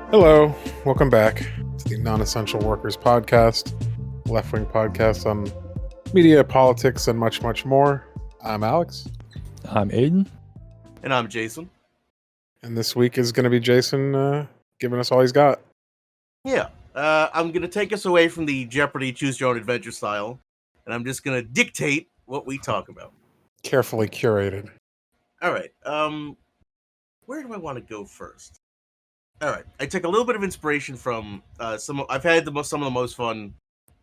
Hello, welcome back to the Non-Essential Workers Podcast, left-wing podcast on media, politics, and much, much more. I'm Alex. I'm Aiden. And I'm Jason. And this week is going to be Jason giving us all he's got. Yeah, I'm going to take us away from the Jeopardy! Choose Your Own Adventure style, and I'm just going to dictate what we talk about. Carefully curated. All right, where do I want to go first? All right, I took a little bit of inspiration from I've had some of the most fun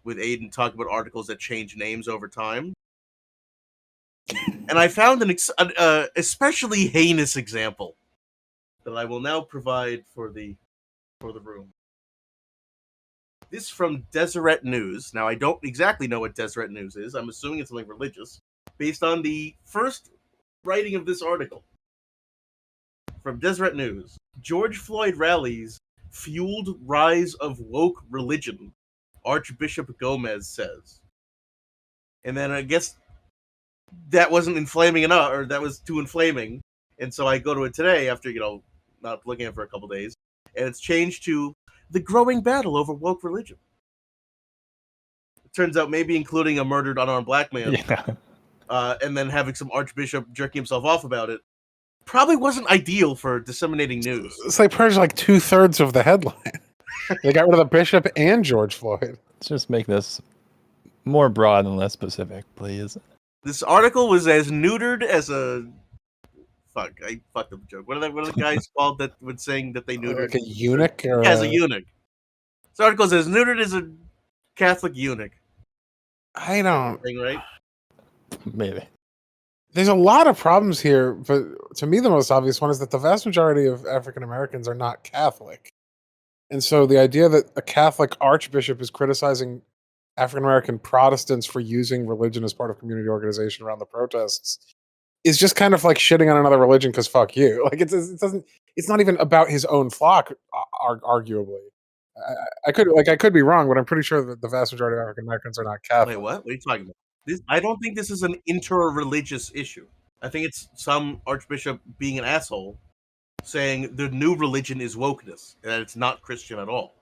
with Aiden talking about articles that change names over time, and I found an especially heinous example that I will now provide for the room. This from Deseret News. Now, I don't exactly know what Deseret News is. I'm assuming it's something religious, based on the first writing of this article. From Deseret News, George Floyd rallies fueled rise of woke religion, Archbishop Gomez says. And then I guess that wasn't inflaming enough, or that was too inflaming. And so I go to it today after, not looking at it for a couple days, and it's changed to the growing battle over woke religion. It turns out maybe including a murdered unarmed black man, and then having some archbishop jerking himself off about it, probably wasn't ideal for disseminating news. It's like purged like 2/3 of the headline. They got rid of the bishop and George Floyd. Let's just make this more broad and less specific, please. This article was as neutered as a... Fuck, I fucked up the joke. What are the guys called that would saying that they neutered? Like a eunuch? Or as a eunuch. This article is as neutered as a Catholic eunuch. I don't... Right? Maybe. There's a lot of problems here, but to me the most obvious one is that the vast majority of African Americans are not Catholic. And so the idea that a Catholic archbishop is criticizing African American Protestants for using religion as part of community organization around the protests is just kind of like shitting on another religion because fuck you. Like it's not even about his own flock, arguably. I could be wrong, but I'm pretty sure that the vast majority of African Americans are not Catholic. Wait, what? What are you talking about? I don't think this is an inter-religious issue. I think it's some archbishop being an asshole saying the new religion is wokeness, and that it's not Christian at all.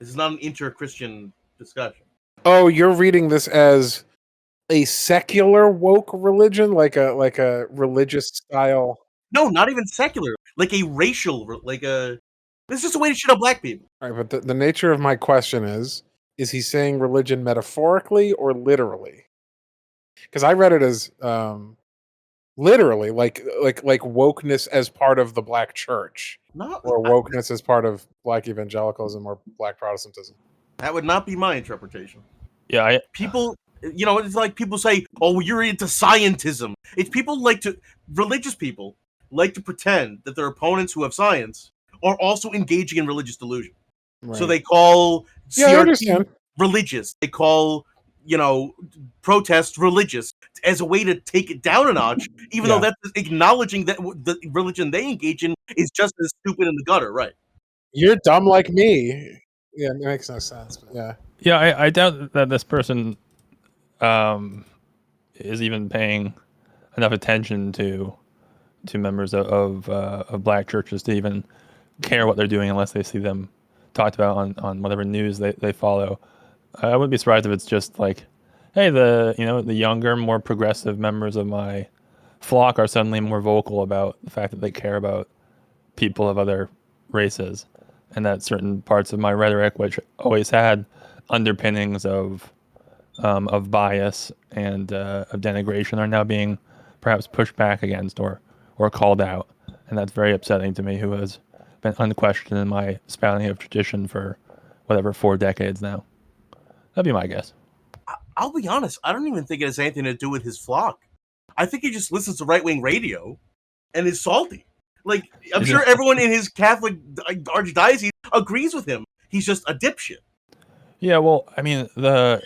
This is not an inter-Christian discussion. Oh, you're reading this as a secular woke religion, like a religious style? No, not even secular. Like a racial, this is just a way to shit on black people. All right, but the nature of my question is he saying religion metaphorically or literally? Because I read it as literally, like wokeness as part of the black church, or wokeness as part of black evangelicalism or black Protestantism. That would not be my interpretation. Yeah, people, it's like people say, "Oh, you're into scientism." It's religious people like to pretend that their opponents who have science are also engaging in religious delusion. Right. So they call CRT religious. They call, protest religious as a way to take it down a notch, even though that's acknowledging that the religion they engage in is just as stupid in the gutter, right? You're dumb like me. Yeah, it makes no sense. But yeah. Yeah, I doubt that this person is even paying enough attention to members of black churches to even care what they're doing unless they see them talked about on whatever news they follow. I wouldn't be surprised if it's just like, hey, the younger, more progressive members of my flock are suddenly more vocal about the fact that they care about people of other races, and that certain parts of my rhetoric, which always had underpinnings of bias and of denigration, are now being perhaps pushed back against or called out, and that's very upsetting to me, who has been unquestioned in my spouting of tradition for 4 decades now. That'd be my guess. I'll be honest, I don't even think it has anything to do with his flock. I think he just listens to right-wing radio and is salty. Like, I'm sure everyone in his Catholic archdiocese agrees with him. He's just a dipshit. Yeah, well, I mean, that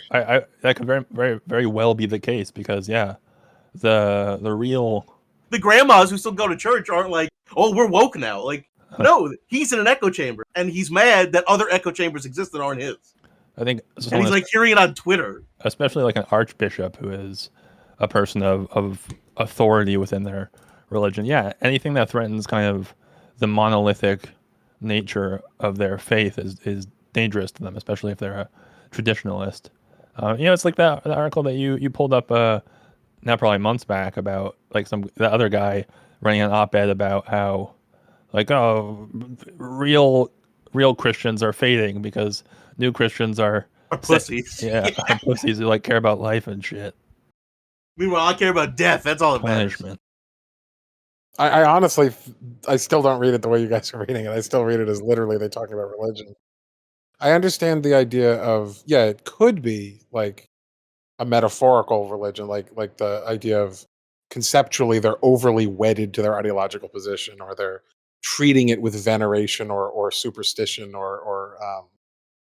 could very, very, very well be the case, because the real... The grandmas who still go to church aren't like, oh, we're woke now. Like, no, he's in an echo chamber, and he's mad that other echo chambers exist that aren't his. I think, and he's like hearing it on Twitter, especially like an archbishop who is a person of authority within their religion. Yeah, anything that threatens kind of the monolithic nature of their faith is dangerous to them, especially if they're a traditionalist. It's like that article that you pulled up now probably months back about like the other guy running an op-ed about how like real Christians are fading because new Christians are pussies. Are pussies who like care about life and shit. Meanwhile, I care about death. That's all that matters. Punishment. I honestly, I still don't read it the way you guys are reading it. I still read it as literally they're talking about religion. I understand the idea of, it could be like a metaphorical religion, like the idea of conceptually they're overly wedded to their ideological position, or they're treating it with veneration or superstition or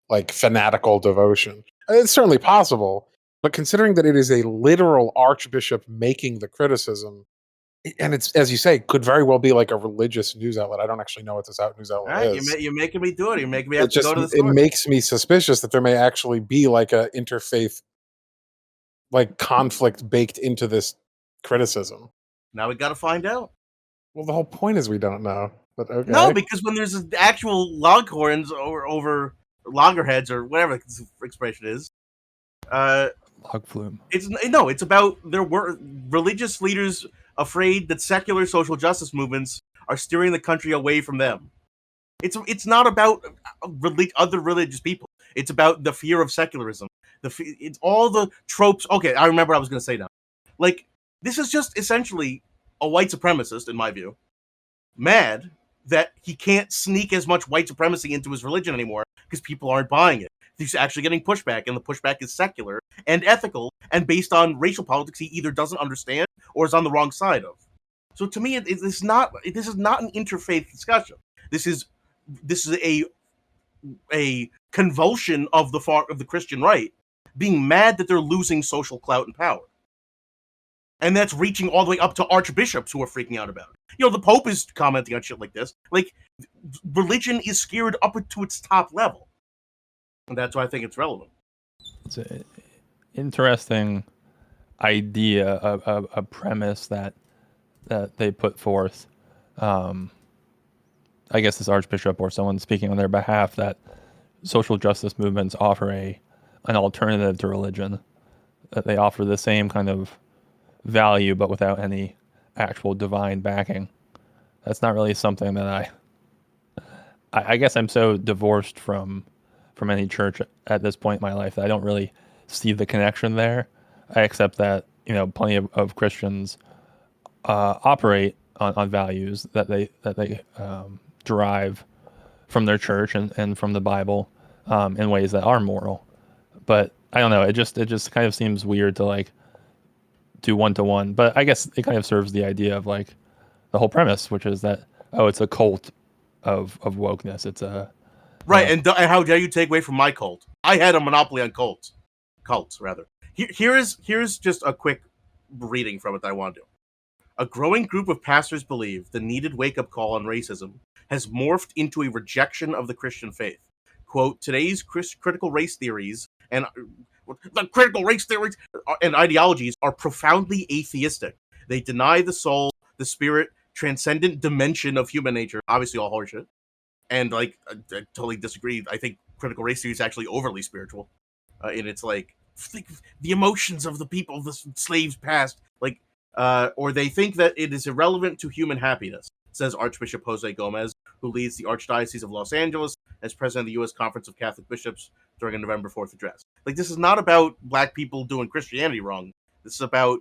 like fanatical devotion. It's certainly possible, but considering that it is a literal archbishop making the criticism, and it's, as you say, could very well be like a religious news outlet. I don't actually know what this news outlet is. You're making me do it. You're making me have to go to the store. It makes me suspicious that there may actually be like a interfaith like conflict baked into this criticism. Now we got to find out. Well, the whole point is we don't know. But okay. No, because when there's actual longhorns over loggerheads or whatever the expression is, Logflume. It's about there were religious leaders afraid that secular social justice movements are steering the country away from them. It's not about other religious people. It's about the fear of secularism. It's all the tropes. Okay, I remember what I was going to say now. Like, this is just essentially a white supremacist, in my view, mad that he can't sneak as much white supremacy into his religion anymore because people aren't buying it. He's actually getting pushback, and the pushback is secular and ethical and based on racial politics he either doesn't understand or is on the wrong side of. So to me, this is not an interfaith discussion. This is a convulsion of the Christian right being mad that they're losing social clout and power. And that's reaching all the way up to archbishops who are freaking out about it. The Pope is commenting on shit like this. Like, religion is scared up to its top level. And that's why I think it's relevant. It's an interesting idea, a premise that they put forth. I guess this archbishop or someone speaking on their behalf, that social justice movements offer an alternative to religion. That they offer the same kind of value, but without any actual divine backing. That's not really something that I guess I'm so divorced from any church at this point in my life that I don't really see the connection there. I accept that plenty of Christians operate on values that they derive from their church and from the Bible in ways that are moral. But I don't know. It just kind of seems weird to like do one-to-one. But I guess it kind of serves the idea of like the whole premise, which is that it's a cult of wokeness. It's a right. And how dare you take away from my cult? I had a monopoly on cults rather. Here's just a quick reading from it that I want to do. A growing group of pastors believe the needed wake-up call on racism has morphed into a rejection of the Christian faith. Quote, today's critical race theories and ideologies are profoundly atheistic. They deny the soul, the spirit, transcendent dimension of human nature. Obviously all horseshit. And like, I totally disagree. I think critical race theory is actually overly spiritual. And it's like the emotions of the people, the slaves past, like, or they think that it is irrelevant to human happiness, says Archbishop Jose Gomez, who leads the Archdiocese of Los Angeles as president of the U.S. Conference of Catholic Bishops during a November 4th address. Like, this is not about black people doing Christianity wrong. This is about,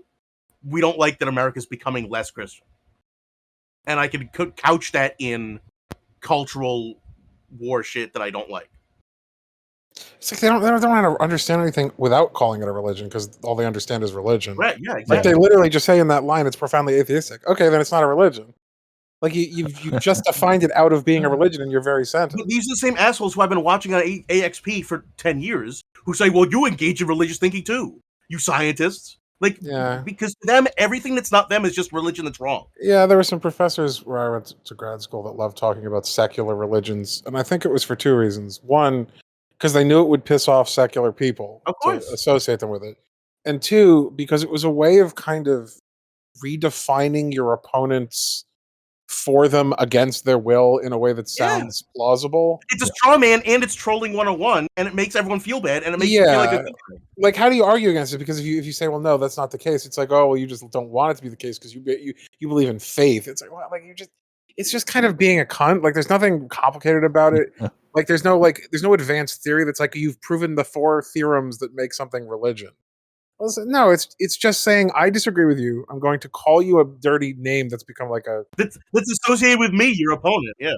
we don't like that America's becoming less Christian. And I can couch that in cultural war shit that I don't like. It's like they don't want to understand anything without calling it a religion, because all they understand is religion. Right, yeah, exactly. Like, they literally just say in that line, it's profoundly atheistic. Okay, then it's not a religion. Like, you just defined it out of being a religion in your very sentence. But these are the same assholes who I've been watching on AXP for 10 years who say, well, you engage in religious thinking too, you scientists. Like, because to them, everything that's not them is just religion that's wrong. Yeah, there were some professors where I went to grad school that loved talking about secular religions, and I think it was for two reasons. One, because they knew it would piss off secular people to associate them with it. And two, because it was a way of kind of redefining your opponent's for them against their will in a way that sounds plausible. It's a straw man, and it's trolling 101, and it makes everyone feel bad, and it makes you feel like a good thing. Like, how do you argue against it? Because if you say, well, no, that's not the case, it's like, oh, well, you just don't want it to be the case because you believe in faith. It's like, well, like it's just kind of being a cunt. Like, there's nothing complicated about it. Like, there's no advanced theory that's like you've proven the 4 theorems that make something religion. No, it's just saying I disagree with you. I'm going to call you a dirty name that's become like that's associated with me, your opponent. Yeah,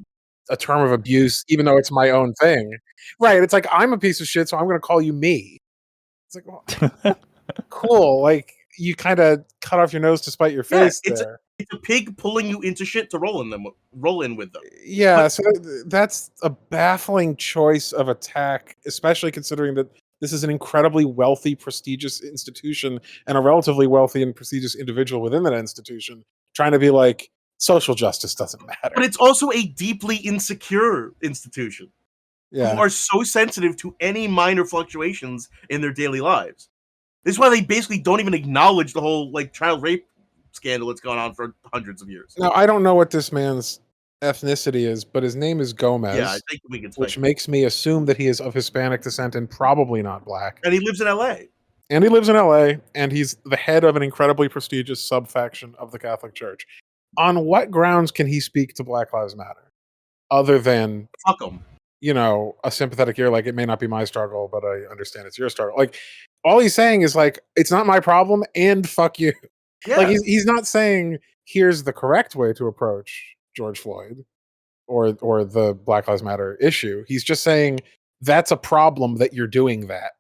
a term of abuse, even though it's my own thing. Right? It's like I'm a piece of shit, so I'm going to call you me. It's like, well, cool. Like you kind of cut off your nose to spite your face. It's a pig pulling you into shit to roll in with them. Yeah, so that's a baffling choice of attack, especially considering that this is an incredibly wealthy, prestigious institution and a relatively wealthy and prestigious individual within that institution trying to be like, social justice doesn't matter. But it's also a deeply insecure institution who are so sensitive to any minor fluctuations in their daily lives. This is why they basically don't even acknowledge the whole like child rape scandal that's gone on for hundreds of years. Now, I don't know what this man's ethnicity is, but his name is Gomez. Yeah, I think we can. Which makes me assume that he is of Hispanic descent and probably not black. And he lives in L.A. And he's the head of an incredibly prestigious subfaction of the Catholic Church. On what grounds can he speak to Black Lives Matter, other than fuck him? You know, a sympathetic ear, like it may not be my struggle, but I understand it's your struggle. Like all he's saying is like it's not my problem, and fuck you. Yeah. Like he's not saying here's the correct way to approach George Floyd or the Black Lives Matter issue. He's just saying that's a problem that you're doing that.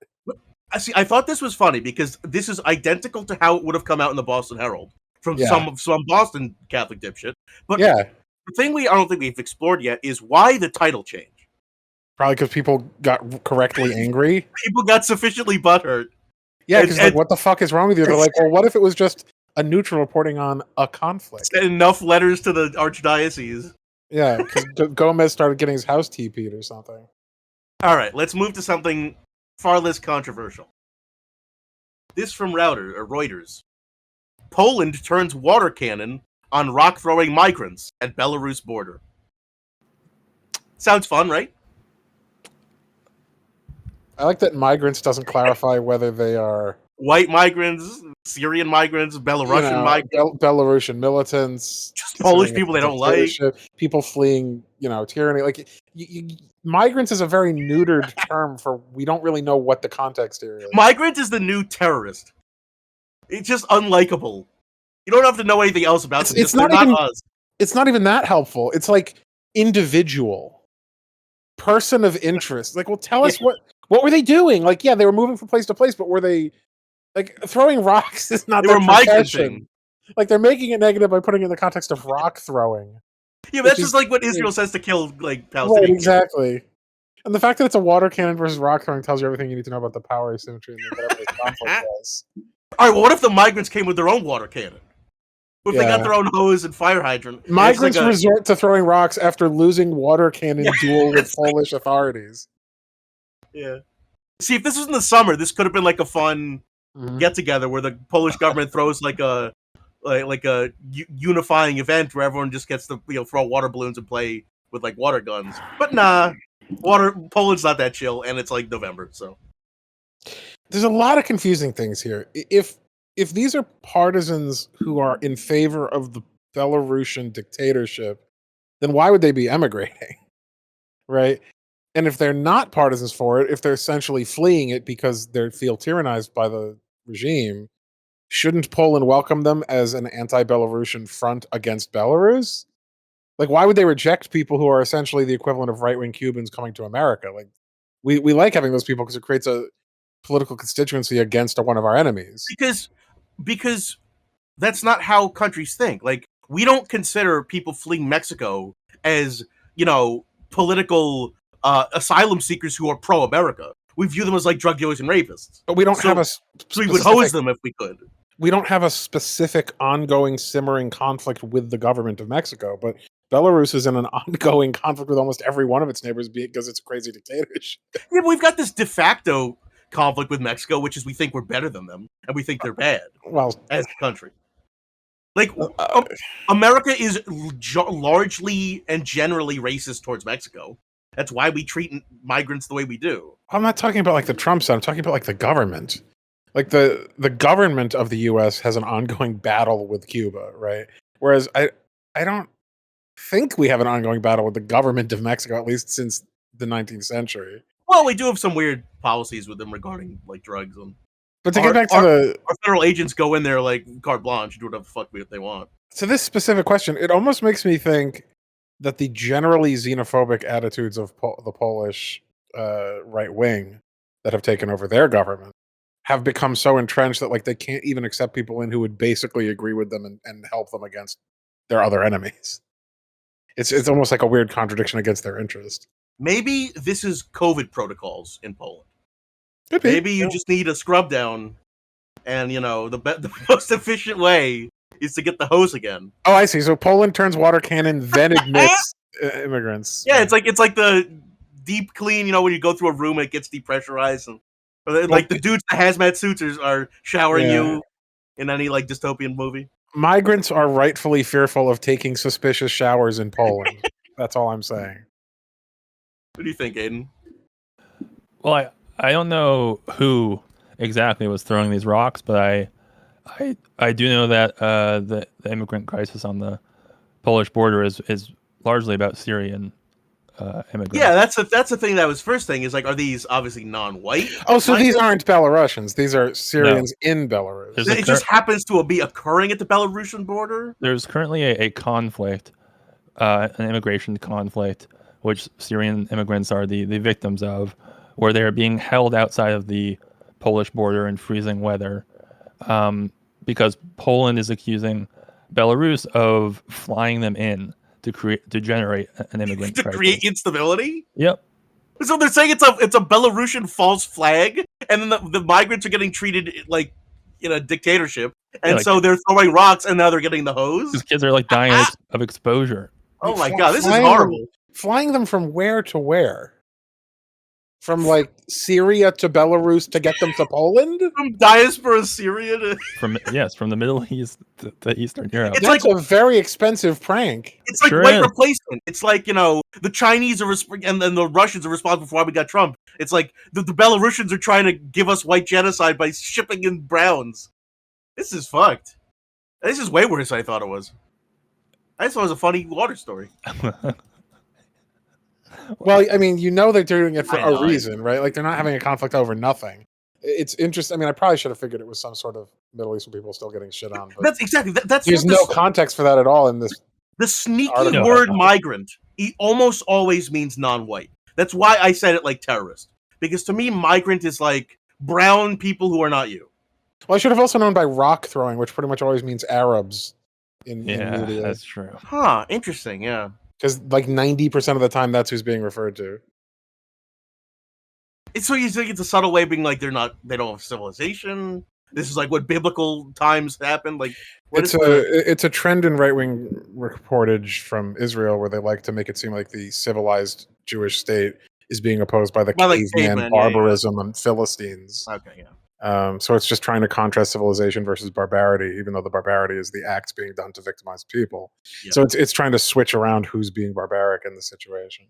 I thought this was funny because this is identical to how it would have come out in the Boston Herald from some Boston Catholic dipshit. But the thing I don't think we've explored yet is why the title change. Probably because people got correctly angry. People got sufficiently butthurt. Yeah, because like, what the fuck is wrong with you? They're like, well, what if it was just a neutral reporting on a conflict? Enough letters to the archdiocese. Yeah, because Gomez started getting his house TP'd or something. All right, let's move to something far less controversial. This from Reuters. Poland turns water cannon on rock-throwing migrants at Belarus border. Sounds fun, right? I like that migrants doesn't clarify whether they are white migrants, Syrian migrants, Belarusian migrants, Belarusian militants, just Polish people they don't like, people fleeing, tyranny. Like migrants is a very neutered term for we don't really know what the context here is. Migrant is the new terrorist. It's just unlikable. You don't have to know anything else about them. It's not us. It's not even that helpful. It's like individual, person of interest. Like, well, tell us what were they doing? Like, yeah, they were moving from place to place, but were they like throwing rocks? Is not their profession. Like, they're making it negative by putting it in the context of rock throwing. Yeah, that's just like what Israel says to kill like Palestinians. Right, exactly. And the fact that it's a water cannon versus rock throwing tells you everything you need to know about the power asymmetry and whatever the conflict was. All right, well, what if the migrants came with their own water cannon? What if they got their own hose and fire hydrant? Migrants resort to throwing rocks after losing water cannon duel with Polish authorities. Yeah. See, if this was in the summer, this could have been like a fun get-together where the Polish government throws like a unifying event where everyone just gets to throw water balloons and play with like water guns. But nah, Poland's not that chill, and it's like November, so there's a lot of confusing things here. If these are partisans who are in favor of the Belarusian dictatorship, then why would they be emigrating? Right? And if they're not partisans for it, if they're essentially fleeing it because they feel tyrannized by the regime, shouldn't Poland welcome them as an anti-Belarusian front against Belarus? Like, why would they reject people who are essentially the equivalent of right-wing Cubans coming to America? Like, we like having those people because it creates a political constituency against one of our enemies. Because that's not how countries think. Like, we don't consider people fleeing Mexico as, political asylum seekers who are pro-America. We view them as like drug dealers and rapists. But we don't have a so we would hose them if we could. We don't have a specific ongoing simmering conflict with the government of Mexico, but Belarus is in an ongoing conflict with almost every one of its neighbors because it's a crazy dictatorship. Yeah, but we've got this de facto conflict with Mexico, which is we think we're better than them, and we think they're bad as a country. Like, America is largely and generally racist towards Mexico. That's why we treat migrants the way we do. I'm not talking about like the Trump side. I'm talking about like the government. Like the government of the U.S. has an ongoing battle with Cuba, right? Whereas I don't think we have an ongoing battle with the government of Mexico, at least since the 19th century. Well, we do have some weird policies with them regarding like drugs and. But to get back to our federal agents go in there like carte blanche, do whatever the fuck they want. To this specific question, it almost makes me think that the generally xenophobic attitudes of the Polish right wing that have taken over their government have become so entrenched that like they can't even accept people in who would basically agree with them and help them against their other enemies. It's almost like a weird contradiction against their interest. Maybe this is COVID protocols in Poland. Could be. Maybe you just need a scrub down, and the most efficient way is to get the hose again. Oh, I see. So Poland turns water cannon, then admits immigrants. Yeah, it's like the deep clean. When you go through a room, it gets depressurized, and like the dudes in the hazmat suits are showering you in any like dystopian movie. Migrants are rightfully fearful of taking suspicious showers in Poland. That's all I'm saying. What do you think, Aiden? Well, I don't know who exactly was throwing these rocks, but I do know that the immigrant crisis on the Polish border is largely about Syrian immigrants. Yeah, that's the thing that was first thing is like, are these obviously non-white? Oh, so these aren't Belarusians. These are Syrians in Belarus. It just happens to be occurring at the Belarusian border? There's currently a conflict, an immigration conflict, which Syrian immigrants are the victims of, where they're being held outside of the Polish border in freezing weather because Poland is accusing Belarus of flying them in to generate an immigrant crisis. Create instability? Yep. So they're saying it's a Belarusian false flag, and then the migrants are getting treated like in a dictatorship, and so they're throwing rocks, and now they're getting the hose? These kids are like dying of exposure. Oh my god, this is horrible. Flying them from where to where? From like Syria to Belarus to get them to Poland? From diaspora Syria to from the Middle East to Eastern Europe. That's like a very expensive prank. It's like white replacement. It's like the Chinese are and then the Russians are responsible for why we got Trump. It's like the Belarusians are trying to give us white genocide by shipping in browns. This is fucked. This is way worse than I thought it was. I just thought it was a funny water story. Well, I mean, they're doing it for a reason, right? Like, they're not having a conflict over nothing. It's interesting. I mean, I probably should have figured it was some sort of Middle Eastern people still getting shit on. But that's exactly. There's no context for that at all in this. The sneaky word migrant almost always means non-white. That's why I said it like terrorist. Because to me, migrant is like brown people who are not you. Well, I should have also known by rock throwing, which pretty much always means Arabs in media. That's true. Huh, interesting, yeah. Because like 90% of the time, that's who's being referred to. So you think it's a subtle way of being like they don't have civilization. This is like what biblical times happened. Like it's a trend in right wing reportage from Israel where they like to make it seem like the civilized Jewish state is being opposed by the caveman barbarism and Philistines. Okay, yeah. So it's just trying to contrast civilization versus barbarity, even though the barbarity is the acts being done to victimize people. Yeah. So it's trying to switch around who's being barbaric in the situation.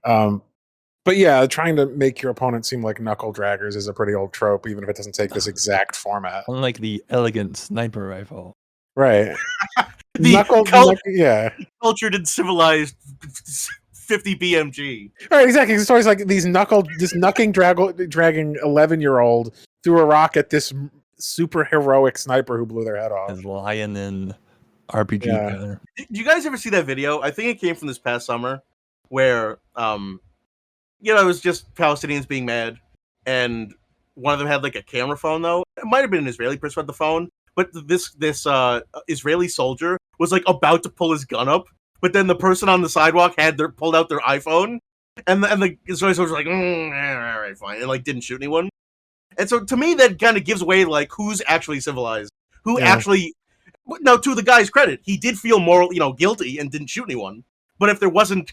But yeah, trying to make your opponent seem like knuckle draggers is a pretty old trope, even if it doesn't take this exact format. Unlike the elegant sniper rifle. Right. Cultured and civilized 50 BMG. Right, exactly. It's always like this knucking dragging 11-year-old threw a rock at this super heroic sniper who blew their head off. His lion in RPG gunner. Did you guys ever see that video? I think it came from this past summer where it was just Palestinians being mad, and one of them had like a camera phone though. It might have been an Israeli person with the phone, but this Israeli soldier was like about to pull his gun up, but then the person on the sidewalk pulled out their iPhone, and the Israeli soldier was like, all right, fine, and like didn't shoot anyone. And so to me, that kind of gives away like who's actually civilized, who actually. Now, to the guy's credit, he did feel guilty and didn't shoot anyone. But if there wasn't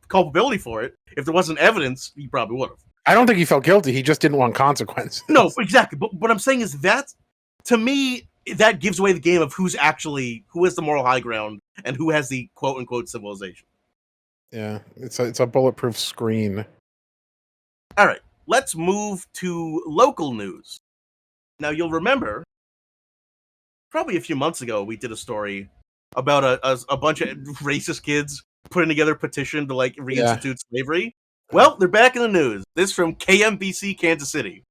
culpability for it, if there wasn't evidence, he probably would have. I don't think he felt guilty. He just didn't want consequences. No, exactly. But what I'm saying is that, to me, that gives away the game of who has the moral high ground and who has the quote unquote civilization. Yeah, it's a bulletproof screen. All right, let's move to local news. Now, you'll remember, probably a few months ago, we did a story about a bunch of racist kids putting together a petition to like reinstitute slavery. Well, they're back in the news. This from KMBC Kansas City.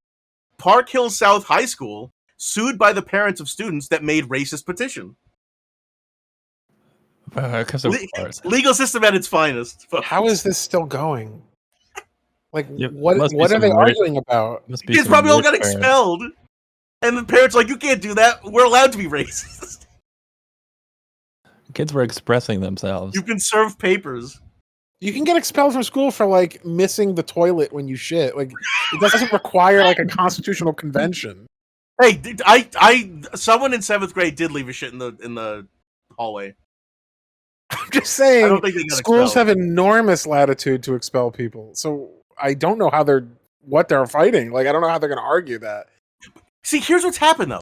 Park Hill South High School sued by the parents of students that made racist petition. Because of course. Legal system at its finest. How is this still going? Like, Yep, what are they arguing about? Kids probably all got expelled. And the parents are like, you can't do that. We're allowed to be racist. Kids were expressing themselves. You can serve papers. You can get expelled from school for like missing the toilet when you shit. Like, it doesn't require like a constitutional convention. Hey, someone in 7th grade did leave a shit in the hallway. I'm just saying, I don't think they got schools expelled. have enormous latitude to expel people. So I don't know what they're fighting. Like, I don't know how they're going to argue that. See, here's what's happened though.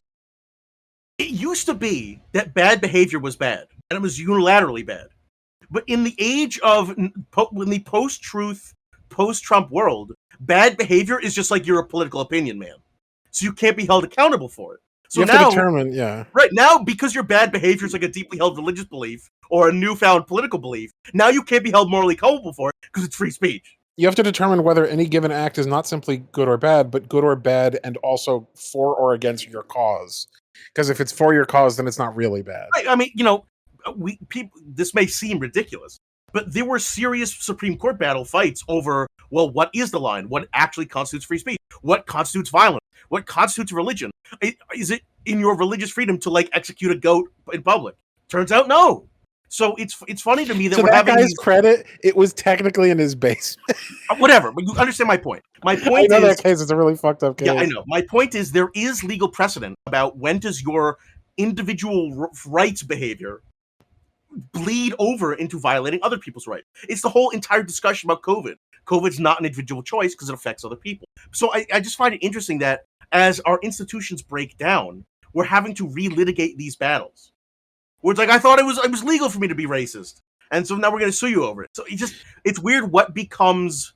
It used to be that bad behavior was bad, and it was unilaterally bad. But in the age of in the post-truth, post-Trump world, bad behavior is just like you're a political opinion man, so you can't be held accountable for it. So you have to determine, right now, because your bad behavior is like a deeply held religious belief or a newfound political belief, now you can't be held morally culpable for it because it's free speech. You have to determine whether any given act is not simply good or bad, but good or bad and also for or against your cause. Because if it's for your cause, then it's not really bad. Right. I mean, this may seem ridiculous, but there were serious Supreme Court battle fights over, well, what is the line? What actually constitutes free speech? What constitutes violence? What constitutes religion? Is it in your religious freedom to like execute a goat in public? Turns out no. So it's funny to me that we're having guy's credit. It was technically in his basement. Whatever, but you understand my point. My point I know is that case is a really fucked up case. Yeah, I know. My point is there is legal precedent about when does your individual rights behavior bleed over into violating other people's rights. It's the whole entire discussion about COVID. COVID's not an individual choice because it affects other people. So I just find it interesting that as our institutions break down, we're having to relitigate these battles. Where it's like, I thought it was legal for me to be racist, and so now we're going to sue you over it. So it's weird what becomes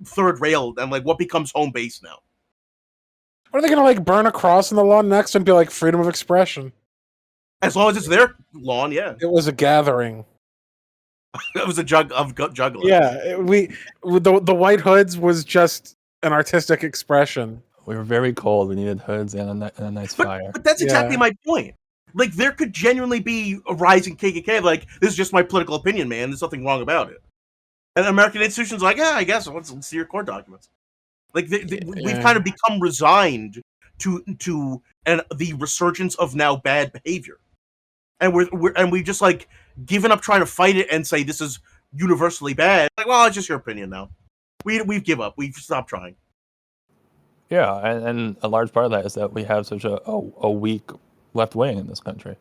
third rail and like what becomes home base now. Are they going to like burn a cross in the lawn next and be like freedom of expression? As long as it's their lawn, yeah. It was a gathering. It was a juggler. Yeah, the white hoods was just an artistic expression. We were very cold. We needed hoods and a nice fire. But that's exactly my point. Like, there could genuinely be a rising KKK, like, this is just my political opinion, man. There's nothing wrong about it. And American institutions are like, yeah, I guess, let's see your court documents. Like, we've kind of become resigned to the resurgence of now bad behavior. And we've just, like, given up trying to fight it and say this is universally bad. Like, well, it's just your opinion now. We've given up. We've stopped trying. Yeah, and a large part of that is that we have such a weak left wing in this country.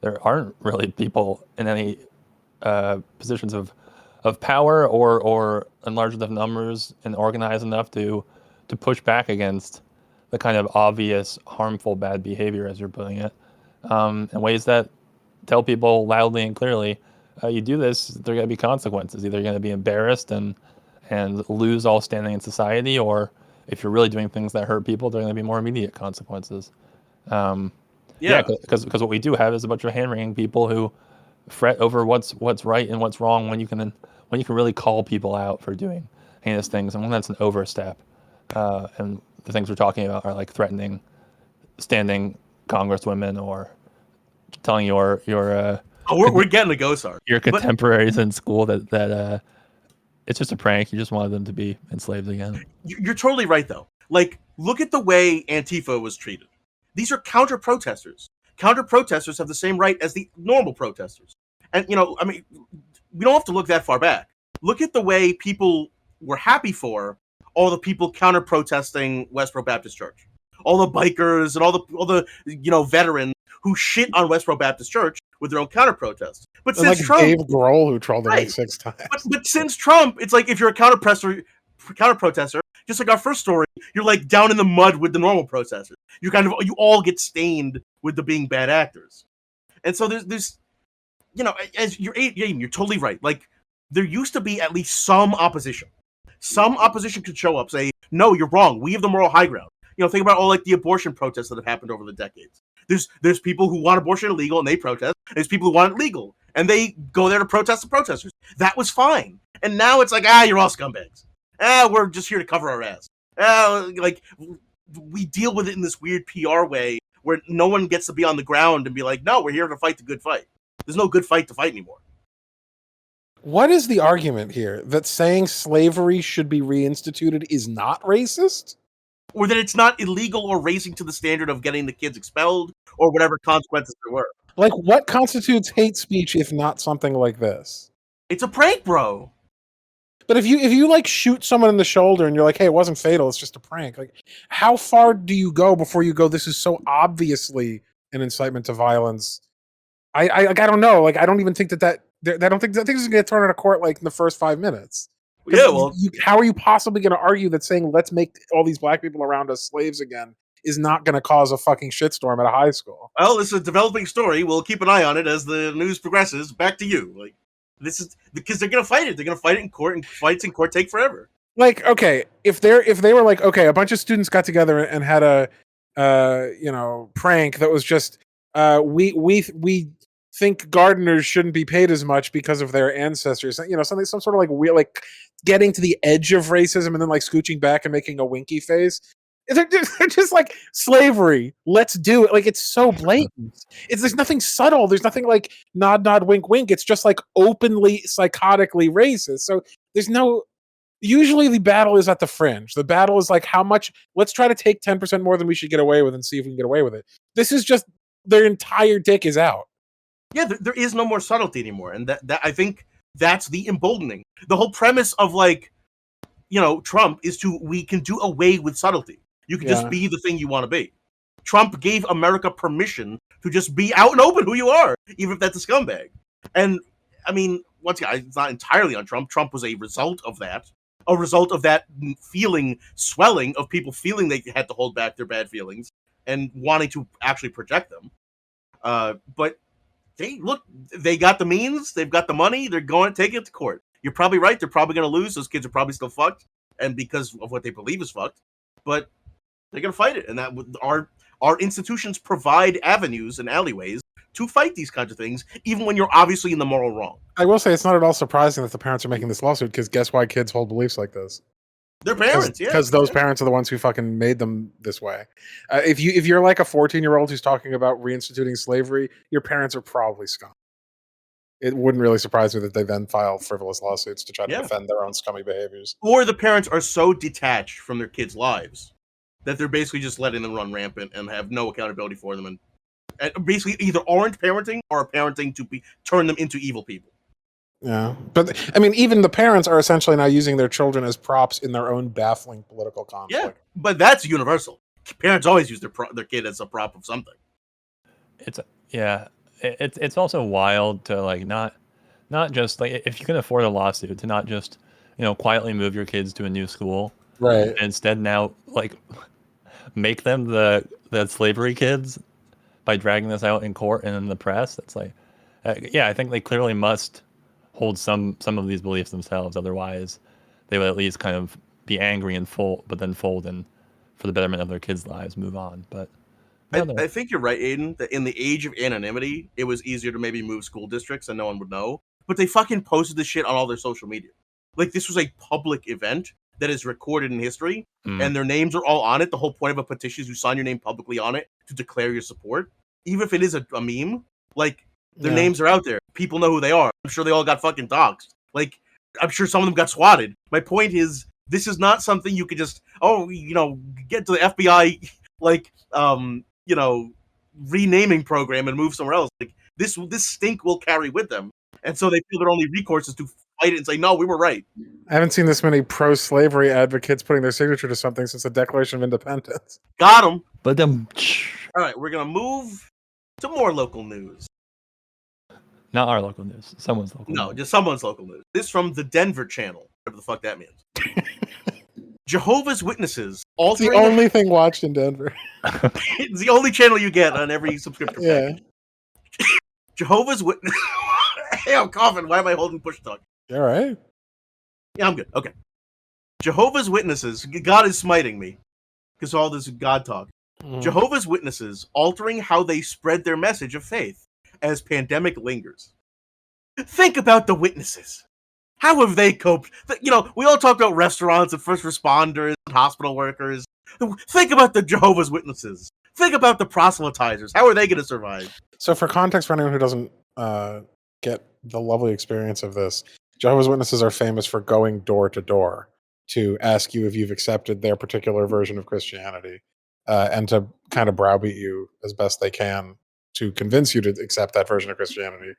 There aren't really people in any positions of power or in large enough numbers and organized enough to push back against the kind of obvious harmful bad behavior, as you're putting it, in ways that tell people loudly and clearly, you do this, there are going to be consequences. Either you're going to be embarrassed and lose all standing in society, or if you're really doing things that hurt people, there are going to be more immediate consequences. Because what we do have is a bunch of hand-wringing people who fret over what's right and what's wrong when you can really call people out for doing heinous things, and when that's an overstep. And the things we're talking about are like threatening standing congresswomen or telling we're getting a GOSAR. Your contemporaries in school that it's just a prank. You just wanted them to be enslaved again. You're totally right, though. Like, look at the way Antifa was treated. These are counter-protesters. Counter-protesters have the same right as the normal protesters. And, we don't have to look that far back. Look at the way people were happy for all the people counter-protesting Westboro Baptist Church. All the bikers and all the veterans who shit on Westboro Baptist Church with their own counter-protests. But since Trump... Dave Grohl, who trolled it like 6 times. But since Trump, it's like if you're a counter-protester, Just like our first story, you're like down in the mud with the normal protesters. You all get stained with the being bad actors. And so there's as you're totally right. Like, there used to be at least some opposition. Some opposition could show up, say, no, you're wrong. We have the moral high ground. Think about all like the abortion protests that have happened over the decades. There's people who want abortion illegal and they protest. There's people who want it legal and they go there to protest the protesters. That was fine. And now it's like, you're all scumbags. We're just here to cover our ass. Like, we deal with it in this weird PR way where no one gets to be on the ground and be like, no, we're here to fight the good fight. There's no good fight to fight anymore. What is the argument here? That saying slavery should be reinstituted is not racist? Or that it's not illegal or raising to the standard of getting the kids expelled or whatever consequences there were. Like, what constitutes hate speech if not something like this? It's a prank, bro. But if you like shoot someone in the shoulder and you're like, hey, it wasn't fatal, it's just a prank. Like, how far do you go before you go, this is so obviously an incitement to violence? I don't know. Like, I don't even think that I don't think this is going to get thrown out of court like in the first 5 minutes. Yeah, well, how are you possibly going to argue that saying let's make all these black people around us slaves again is not going to cause a fucking shitstorm at a high school? Well, it's a developing story. We'll keep an eye on it as the news progresses. Back to you. Like, this is because they're going to fight it. They're going to fight it in court, and fights in court take forever. Like, okay, if they were like, okay, a bunch of students got together and had a prank that was just we think gardeners shouldn't be paid as much because of their ancestors. Some sort of like weird, like getting to the edge of racism and then like scooching back and making a winky face. They're just like slavery. Let's do it. Like, it's so blatant. There's nothing subtle. There's nothing like nod, nod, wink, wink. It's just like openly psychotically racist. So there's no. Usually the battle is at the fringe. The battle is like, how much. Let's try to take 10% more than we should get away with and see if we can get away with it. This is just their entire dick is out. Yeah, there is no more subtlety anymore, and that I think that's the emboldening. The whole premise of like, Trump is we can do away with subtlety. You can just be the thing you want to be. Trump gave America permission to just be out and open who you are, even if that's a scumbag. And I mean, once again, it's not entirely on Trump. Trump was a result of that feeling swelling of people feeling they had to hold back their bad feelings and wanting to actually project them. But they got the means, they've got the money, they're going to take it to court. You're probably right, they're probably going to lose. Those kids are probably still fucked, and because of what they believe is fucked, but they're going to fight it. And that our institutions provide avenues and alleyways to fight these kinds of things, even when you're obviously in the moral wrong. I will say it's not at all surprising that the parents are making this lawsuit, because guess why kids hold beliefs like this? Their parents, because those parents are the ones who fucking made them this way. If you're like a 14-year-old who's talking about reinstituting slavery, your parents are probably scum. It wouldn't really surprise me that they then file frivolous lawsuits to try to defend their own scummy behaviors. Or the parents are so detached from their kids' lives that they're basically just letting them run rampant and have no accountability for them, and basically either aren't parenting or are parenting to turn them into evil people. Yeah, but I mean, even the parents are essentially now using their children as props in their own baffling political conflict. Yeah, but that's universal. Parents always use their kid as a prop of something. It's also wild to like not just like, if you can afford a lawsuit, to not just quietly move your kids to a new school, right? And instead now like make them the slavery kids by dragging this out in court and in the press. It's like, I think they clearly must hold some of these beliefs themselves. Otherwise, they would at least kind of be angry and fold and for the betterment of their kids' lives, move on. But I think you're right, Aiden, that in the age of anonymity, it was easier to maybe move school districts and no one would know. But they fucking posted this shit on all their social media. Like, this was a public event that is recorded in history, and their names are all on it. The whole point of a petition is you sign your name publicly on it to declare your support. Even if it is a meme, like, their names are out there. People know who they are. I'm sure they all got fucking doxxed. Like, I'm sure some of them got swatted. My point is, this is not something you could just, get to the FBI, like, renaming program and move somewhere else. Like, this stink will carry with them. And so they feel their only recourse is to fight it and say, no, we were right. I haven't seen this many pro-slavery advocates putting their signature to something since the Declaration of Independence. Got them. But all right, we're going to move to more local news. Not our local news. Someone's local news. No, just someone's local news. This from the Denver Channel, whatever the fuck that means. Jehovah's Witnesses It's the altering. only thing watched in Denver. It's the only channel you get on every subscription Yeah. package. Jehovah's Witness. Hey, I'm coughing. Why am I holding push talk? You all right? Yeah, I'm good. Okay. Jehovah's Witnesses. God is smiting me because all this God talk. Mhm. Jehovah's Witnesses altering how they spread their message of faith as pandemic lingers. Think about the witnesses. How have they coped? You know, we all talk about restaurants and first responders and hospital workers. Think about the Jehovah's Witnesses. Think about the proselytizers. How are they going to survive? So, for context, for anyone who doesn't get the lovely experience of this, Jehovah's Witnesses are famous for going door to door to ask you if you've accepted their particular version of Christianity, and to kind of browbeat you as best they can to convince you to accept that version of Christianity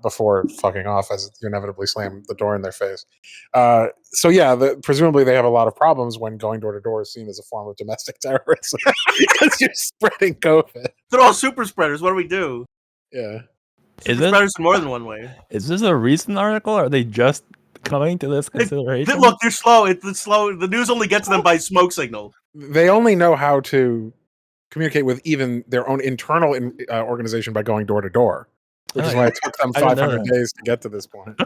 before fucking off as you inevitably slam the door in their face. So yeah, presumably they have a lot of problems when going door to door is seen as a form of domestic terrorism because you're spreading COVID. They're all super spreaders. What do we do? Yeah. Super spreaders in more than one way. Is this a recent article? Or are they just coming to this consideration? Look, they're slow. It's slow. The news only gets to them by smoke signal. They only know how to communicate with even their own internal organization by going door to door, which is why it took them 500 days to get to this point.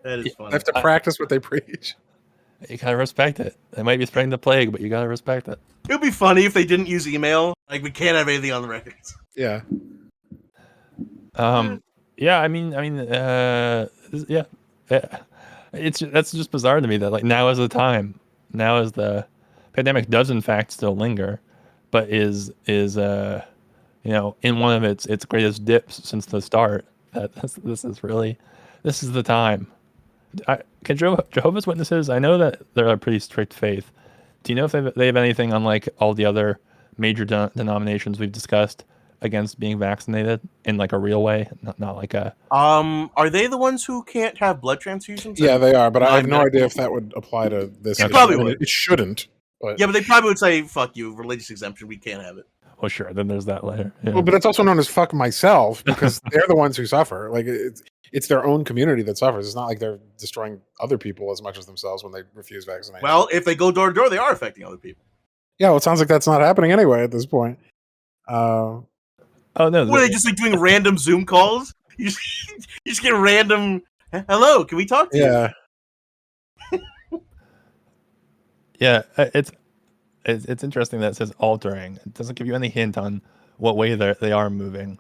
That is funny. They have to practice what they preach. You gotta respect it. They might be spreading the plague, but you gotta respect it. It would be funny if they didn't use email. Like, we can't have anything on the records. Yeah. Yeah. I mean, yeah. That's just bizarre to me that like now is the time. Now is the pandemic does in fact still linger, but is you know, in one of its greatest dips since the start. This is the time. Can Jehovah's Witnesses? I know that they're a pretty strict faith. Do you know if they have anything unlike all the other major denominations we've discussed against being vaccinated in like a real way, not like a. Are they the ones who can't have blood transfusions? Yeah, they are, but I have no idea if that would apply to this. It probably would. It shouldn't. But. Yeah, but they probably would say, "Fuck you, religious exemption. We can't have it." Well, sure. Then there's that layer. Yeah. Well, but it's also known as "fuck myself" because they're the ones who suffer. Like it's their own community that suffers. It's not like they're destroying other people as much as themselves when they refuse vaccination. Well, if they go door to door, they are affecting other people. Yeah, well, it sounds like that's not happening anyway at this point. Oh no! What are they just like doing random Zoom calls? You just get random. Hello, can we talk to you? Yeah, it's interesting that it says altering. It doesn't give you any hint on what way they are moving.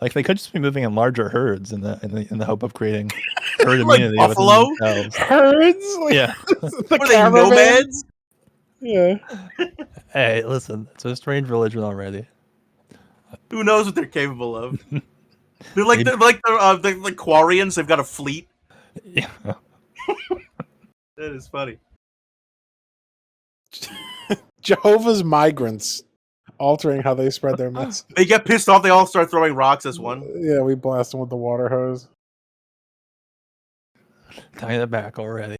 Like they could just be moving in larger herds in the hope of creating herd like immunity. buffalo herds. Like, yeah, are they nomads? Yeah. Hey, listen, it's a strange religion already. Who knows what they're capable of? They're like the Quarians. They've got a fleet. Yeah. That is funny. Jehovah's migrants altering how they spread their message. They get pissed off. They all start throwing rocks as one. Yeah, we blast them with the water hose. Tying it back already.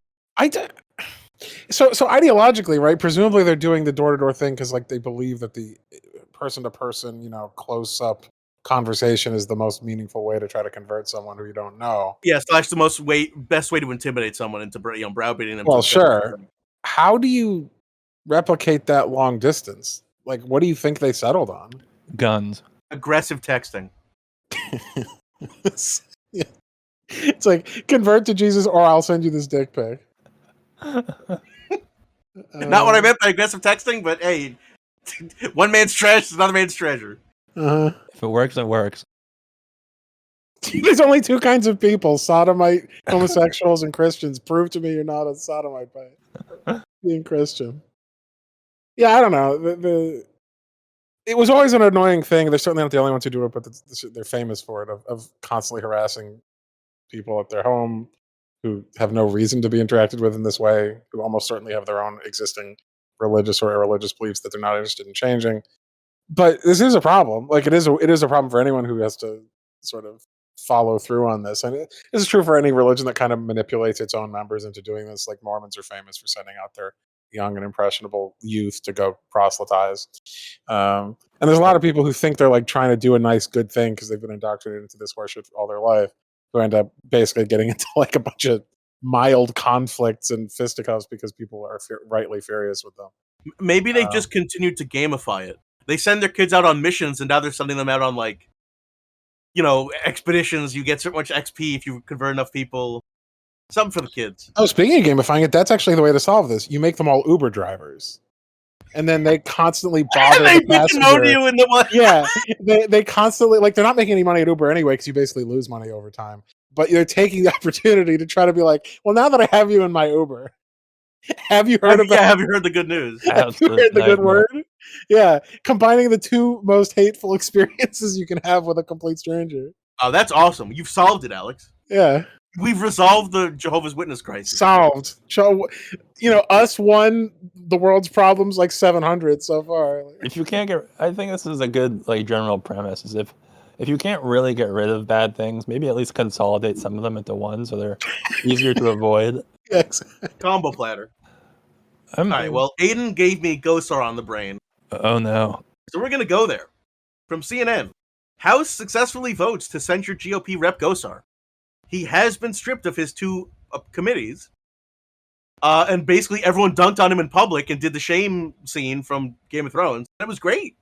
So ideologically, right? Presumably they're doing the door-to-door thing because like they believe that the person-to-person, you know, close-up conversation is the most meaningful way to try to convert someone who you don't know. Yeah, / the best way to intimidate someone into browbeating them. Well, sure. How do you replicate that long distance? Like, what do you think they settled on? Guns. Aggressive texting. Yeah. It's like, convert to Jesus or I'll send you this dick pic. Not what I meant by aggressive texting, but hey, one man's trash is another man's treasure. If it works, it works. There's only two kinds of people: sodomite, homosexuals, and Christians. Prove to me you're not a sodomite by being Christian. Yeah, I don't know. It was always an annoying thing. They're certainly not the only ones who do it, but they're famous for it, of constantly harassing people at their home who have no reason to be interacted with in this way, who almost certainly have their own existing religious or irreligious beliefs that they're not interested in changing. But this is a problem. Like it is a problem for anyone who has to sort of follow through on this. And this is true for any religion that kind of manipulates its own members into doing this. Like Mormons are famous for sending out their young and impressionable youth to go proselytize. And there's a lot of people who think they're like trying to do a nice, good thing because they've been indoctrinated into this worship all their life, who end up basically getting into like a bunch of mild conflicts and fisticuffs because people are rightly furious with them. Maybe they just continued to gamify it. They send their kids out on missions, and now they're sending them out on expeditions. You get so much XP if you convert enough people. Something for the kids. Oh, speaking of gamifying it, that's actually the way to solve this. You make them all Uber drivers. And then they constantly bother the passenger. You in the Yeah, they constantly, they're not making any money at Uber anyway because you basically lose money over time. But you're taking the opportunity to try to be like, well, now that I have you in my Uber, have you heard have you heard the good news? Have you heard the good word? Yeah, combining the two most hateful experiences you can have with a complete stranger. Oh, that's awesome. You've solved it, Alex. Yeah. We've resolved the Jehovah's Witness crisis. Solved. Us won the world's problems 700 so far. If you can't I think this is a good general premise. Is if you can't really get rid of bad things, maybe at least consolidate some of them into one so they're easier to avoid. Yeah, exactly. Combo platter. All right. Well, Aiden gave me Gosar on the brain. Oh no. So we're gonna go there. From CNN, House successfully votes to censure GOP Rep Gosar. He has been stripped of his 2 committees, and basically everyone dunked on him in public and did the shame scene from Game of Thrones. That was great.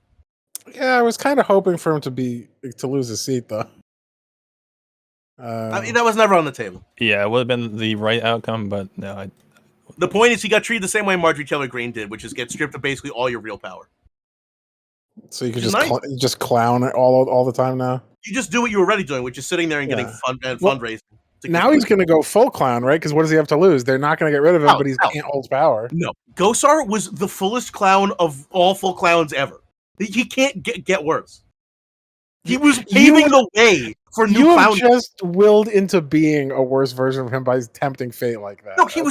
Yeah, I was kind of hoping for him to lose his seat, though. I mean, that was never on the table. Yeah, it would have been the right outcome, but no. The point is he got treated the same way Marjorie Taylor Greene did, which is get stripped of basically all your real power. So you could just clown it all the time now? You just do what you were already doing, which is sitting there and getting fundraising. Now he's going to go full clown, right? Because what does he have to lose? They're not going to get rid of him, but he can't hold power. No. Gosar was the fullest clown of all full clowns ever. He can't get worse. He was paving the way for new clowns. You have just willed into being a worse version of him by tempting fate like that. No, he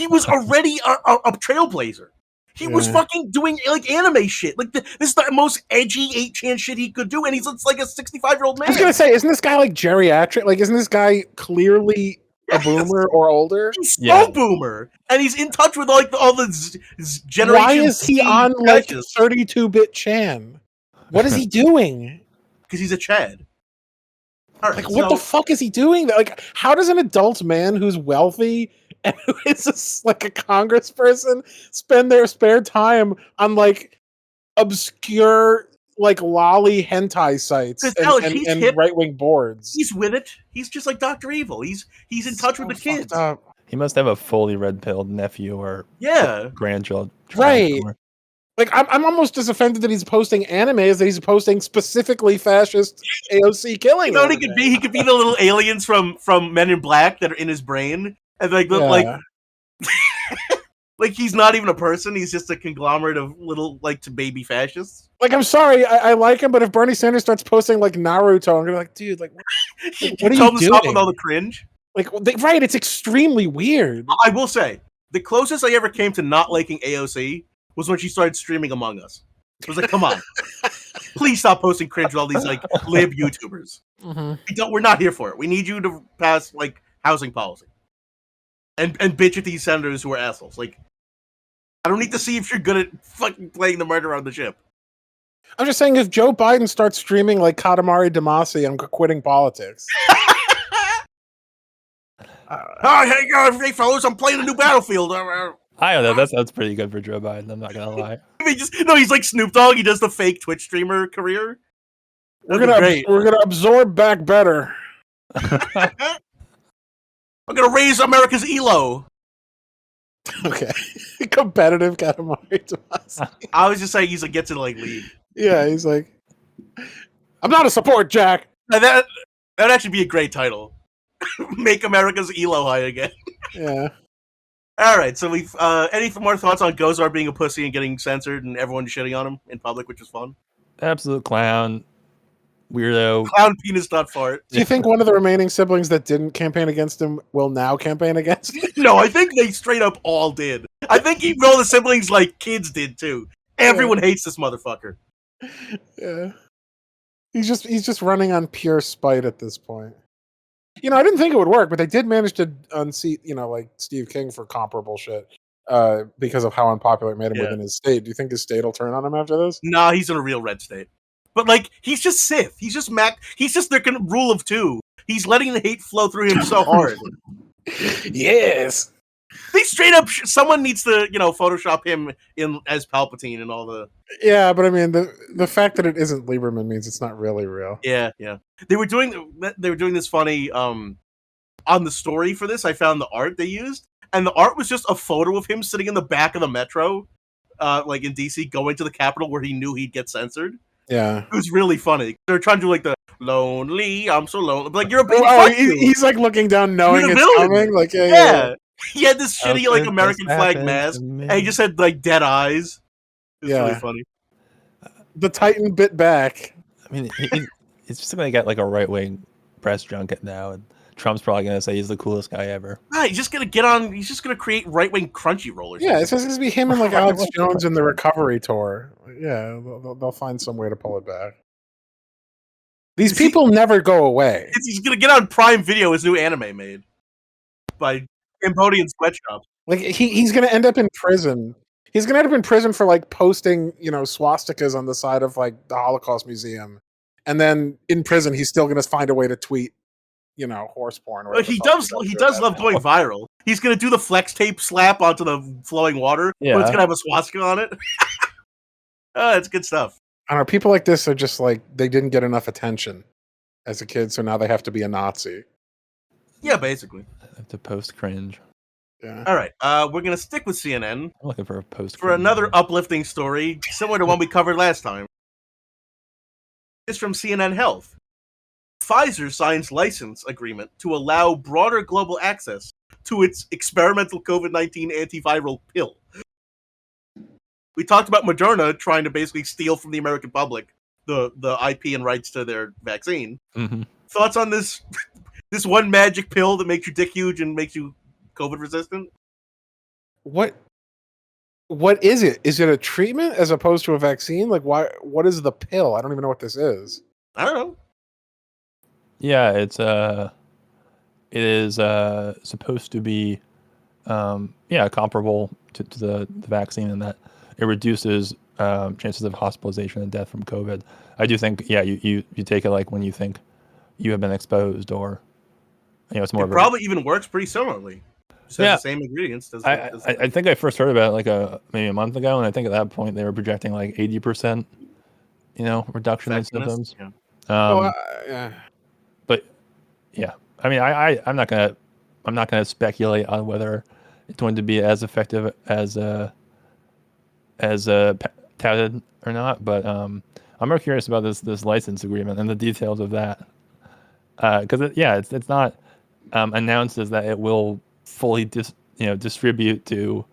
was already a trailblazer. He was fucking doing anime shit. This is the most edgy 8chan shit he could do, and he's like a 65-year-old man. I was gonna say, isn't this guy geriatric? Isn't this guy clearly a boomer or older? He's so boomer, and he's in touch with all the generation. Why is he on 32-bit Chan? What is he doing? Because he's a Chad. All right, what the fuck is he doing? How does an adult man who's wealthy and who is a congressperson spend their spare time on obscure lolly hentai sites and right-wing boards? He's with it. He's just like Dr. Evil. He's in touch with the kids. He must have a fully red-pilled nephew or grandchild. Right. I'm almost as offended that he's posting anime as that he's posting specifically fascist AOC killing. You know what he could be? He could be the little aliens from Men in Black that are in his brain. And he's not even a person. He's just a conglomerate of little to baby fascists. I'm sorry, I like him, but if Bernie Sanders starts posting Naruto, I'm gonna be dude, what are you doing? Stop with all the cringe. Right? It's extremely weird. I will say the closest I ever came to not liking AOC was when she started streaming Among Us. I was come on, please stop posting cringe with all these lib YouTubers. Mm-hmm. We're not here for it. We need you to pass housing policy. And bitch at these senators who are assholes. I don't need to see if you're good at fucking playing the murder on the ship. I'm just saying, if Joe Biden starts streaming Katamari Damacy, I'm quitting politics. Hey fellas, I'm playing a new Battlefield. I don't know. That's pretty good for Joe Biden. I'm not gonna lie. He's like Snoop Dogg. He does the fake Twitch streamer career. We're gonna absorb back better. I'm gonna raise America's elo. Okay, competitive Katamari Damacy. I was just saying he's gets to lead. Yeah, he's I'm not a support, Jack. That'd actually be a great title. Make America's elo high again. Yeah. All right, so we've any more thoughts on Gosar being a pussy and getting censored and everyone shitting on him in public, which is fun? Absolute clown. Weirdo. Clown penis not fart. Do you think one of the remaining siblings that didn't campaign against him will now campaign against him? No, I think they straight up all did. I think even all the siblings kids did too. Everyone hates this motherfucker. Yeah. He's just running on pure spite at this point. I didn't think it would work, but they did manage to unseat, Steve King for comparable shit because of how unpopular it made him within his state. Do you think his state will turn on him after this? Nah, he's in a real red state. But he's just Sith. He's just their rule of two. He's letting the hate flow through him so hard. Yes. They straight up. Someone needs to, Photoshop him in as Palpatine and all the. Yeah, but I mean the fact that it isn't Lieberman means it's not really real. Yeah. They were doing this funny on the story for this. I found the art they used, and the art was just a photo of him sitting in the back of the metro, like in DC, going to the Capitol where he knew he'd get censored. Yeah. It was really funny. They're trying to do like the lonely, I'm so lonely. But like, you're a big he's like looking down knowing it's villain. coming. Like, yeah. He had this shitty like American flag mask, and he just had like dead eyes. It's really funny. The Titan bit back. I mean, it's just gonna get like a right wing press junket now, and Trump's probably gonna say he's the coolest guy ever. He's just gonna get on. He's just gonna create right wing Crunchyroll. Yeah, it's just gonna be him and like Alex Jones in the recovery tour. Yeah, they'll find some way to pull it back. These people never go away. He's gonna get on Prime Video, his new anime made by Cambodian sweatshops. Like he's gonna end up in prison. He's gonna end up in prison for like posting, swastikas on the side of like the Holocaust Museum, and then in prison he's still gonna find a way to tweet, horse porn. Or he does love going viral. He's gonna do the flex tape slap onto the flowing water, but it's gonna have a swastika on it. It's good stuff. I don't know. People like this are just like they didn't get enough attention as a kid, so now they have to be a Nazi. Yeah, basically. I have to post cringe. Yeah. All right. We're gonna stick with CNN. I'm looking for a post for another uplifting story, similar to one we covered last time. It's from CNN Health. Pfizer signs license agreement to allow broader global access to its experimental COVID-19 antiviral pill. We talked about Moderna trying to basically steal from the American public the IP and rights to their vaccine. Mm-hmm. Thoughts on this this one magic pill that makes your dick huge and makes you COVID resistant? What is it? Is it a treatment as opposed to a vaccine? Like, what is the pill? I don't even know what this is. I don't know. Yeah, it is supposed to be comparable to the vaccine in that it reduces chances of hospitalization and death from COVID. I do think, you take it like when you think you have been exposed, or it's more. It probably even works pretty similarly. The same ingredients. I think I first heard about it maybe a month ago, and I think at that point they were projecting like 80%, reduction in symptoms. Yeah. But yeah, I mean, I'm not gonna speculate on whether it's going to be as effective as touted or not. But I'm more curious about this license agreement and the details of that, because it's not announced as that it will fully distribute to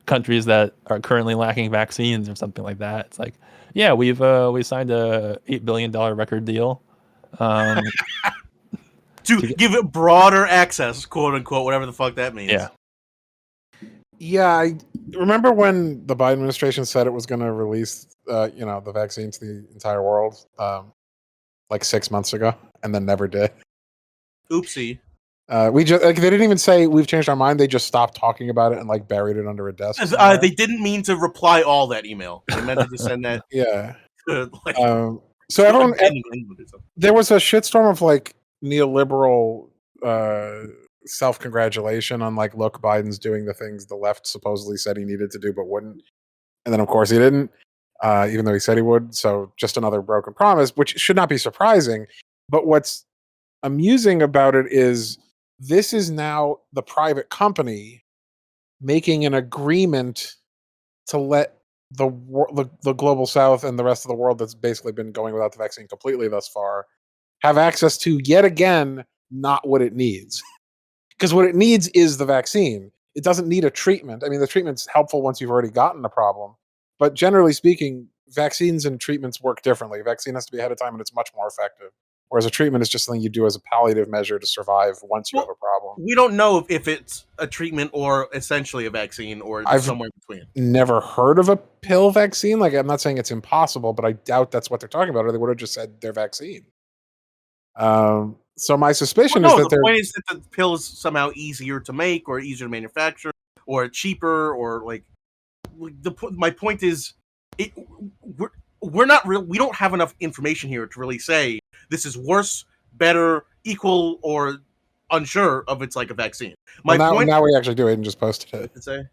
countries that are currently lacking vaccines or something like that. It's like, we signed a $8 billion record deal to give it broader access, quote unquote, whatever the fuck that means. Yeah, I remember when the Biden administration said it was going to release, the vaccine to the entire world, like 6 months ago, and then never did. Oopsie. They didn't even say we've changed our mind. They just stopped talking about it and like buried it under a desk. They didn't mean to reply all that email. They meant to just send that. Yeah. So everyone, there was a shitstorm of like neoliberal self-congratulation on like, look, Biden's doing the things the left supposedly said he needed to do but wouldn't, and then of course he didn't, even though he said he would. So just another broken promise, which should not be surprising. But what's amusing about it is this is now the private company making an agreement to let the global south and the rest of the world that's basically been going without the vaccine completely thus far have access to, yet again, not what it needs. Because what it needs is the vaccine. It doesn't need a treatment. I mean, the treatment's helpful once you've already gotten the problem. But generally speaking, vaccines and treatments work differently. A vaccine has to be ahead of time and it's much more effective. Whereas a treatment is just something you do as a palliative measure to survive once you have a problem. We don't know if it's a treatment or essentially a vaccine or somewhere in between. Never heard of a pill vaccine. Like, I'm not saying it's impossible, but I doubt that's what they're talking about, or they would have just said their vaccine. So my suspicion is that the point is that the pill is somehow easier to make or easier to manufacture or cheaper, or like my point is we're not real. We don't have enough information here to really say this is worse, better, equal, or unsure of it's like a vaccine. Well, My point. now we actually do. Aiden just posted it. To say.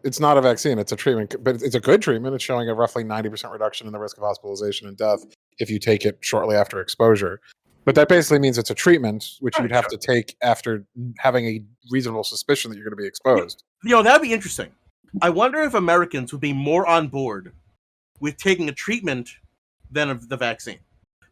It's not a vaccine; it's a treatment, but it's a good treatment. It's showing a roughly 90% reduction in the risk of hospitalization and death if you take it shortly after exposure. But that basically means it's a treatment which you'd have to take after having a reasonable suspicion that you're going to be exposed. That'd be interesting. I wonder if Americans would be more on board with taking a treatment than of the vaccine.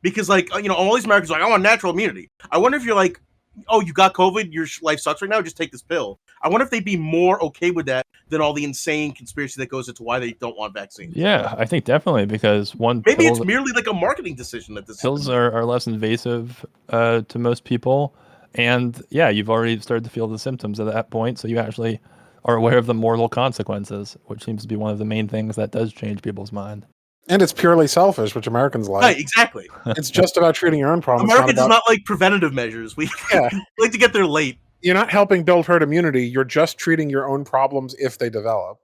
Because, like, all these Americans are like, I want natural immunity. I wonder if you're like, oh, you got COVID, your life sucks right now, just take this pill. I wonder if they'd be more okay with that than all the insane conspiracy that goes into why they don't want vaccines. Yeah, I think definitely, because maybe it's merely like a marketing decision that this pills are less invasive to most people. And yeah, you've already started to feel the symptoms at that point, so you actually are aware of the mortal consequences, which seems to be one of the main things that does change people's mind. And it's purely selfish, which Americans like. Right, exactly. It's just about treating your own problems. Americans is not like preventative measures. We like to get there late. You're not helping build herd immunity. You're just treating your own problems if they develop.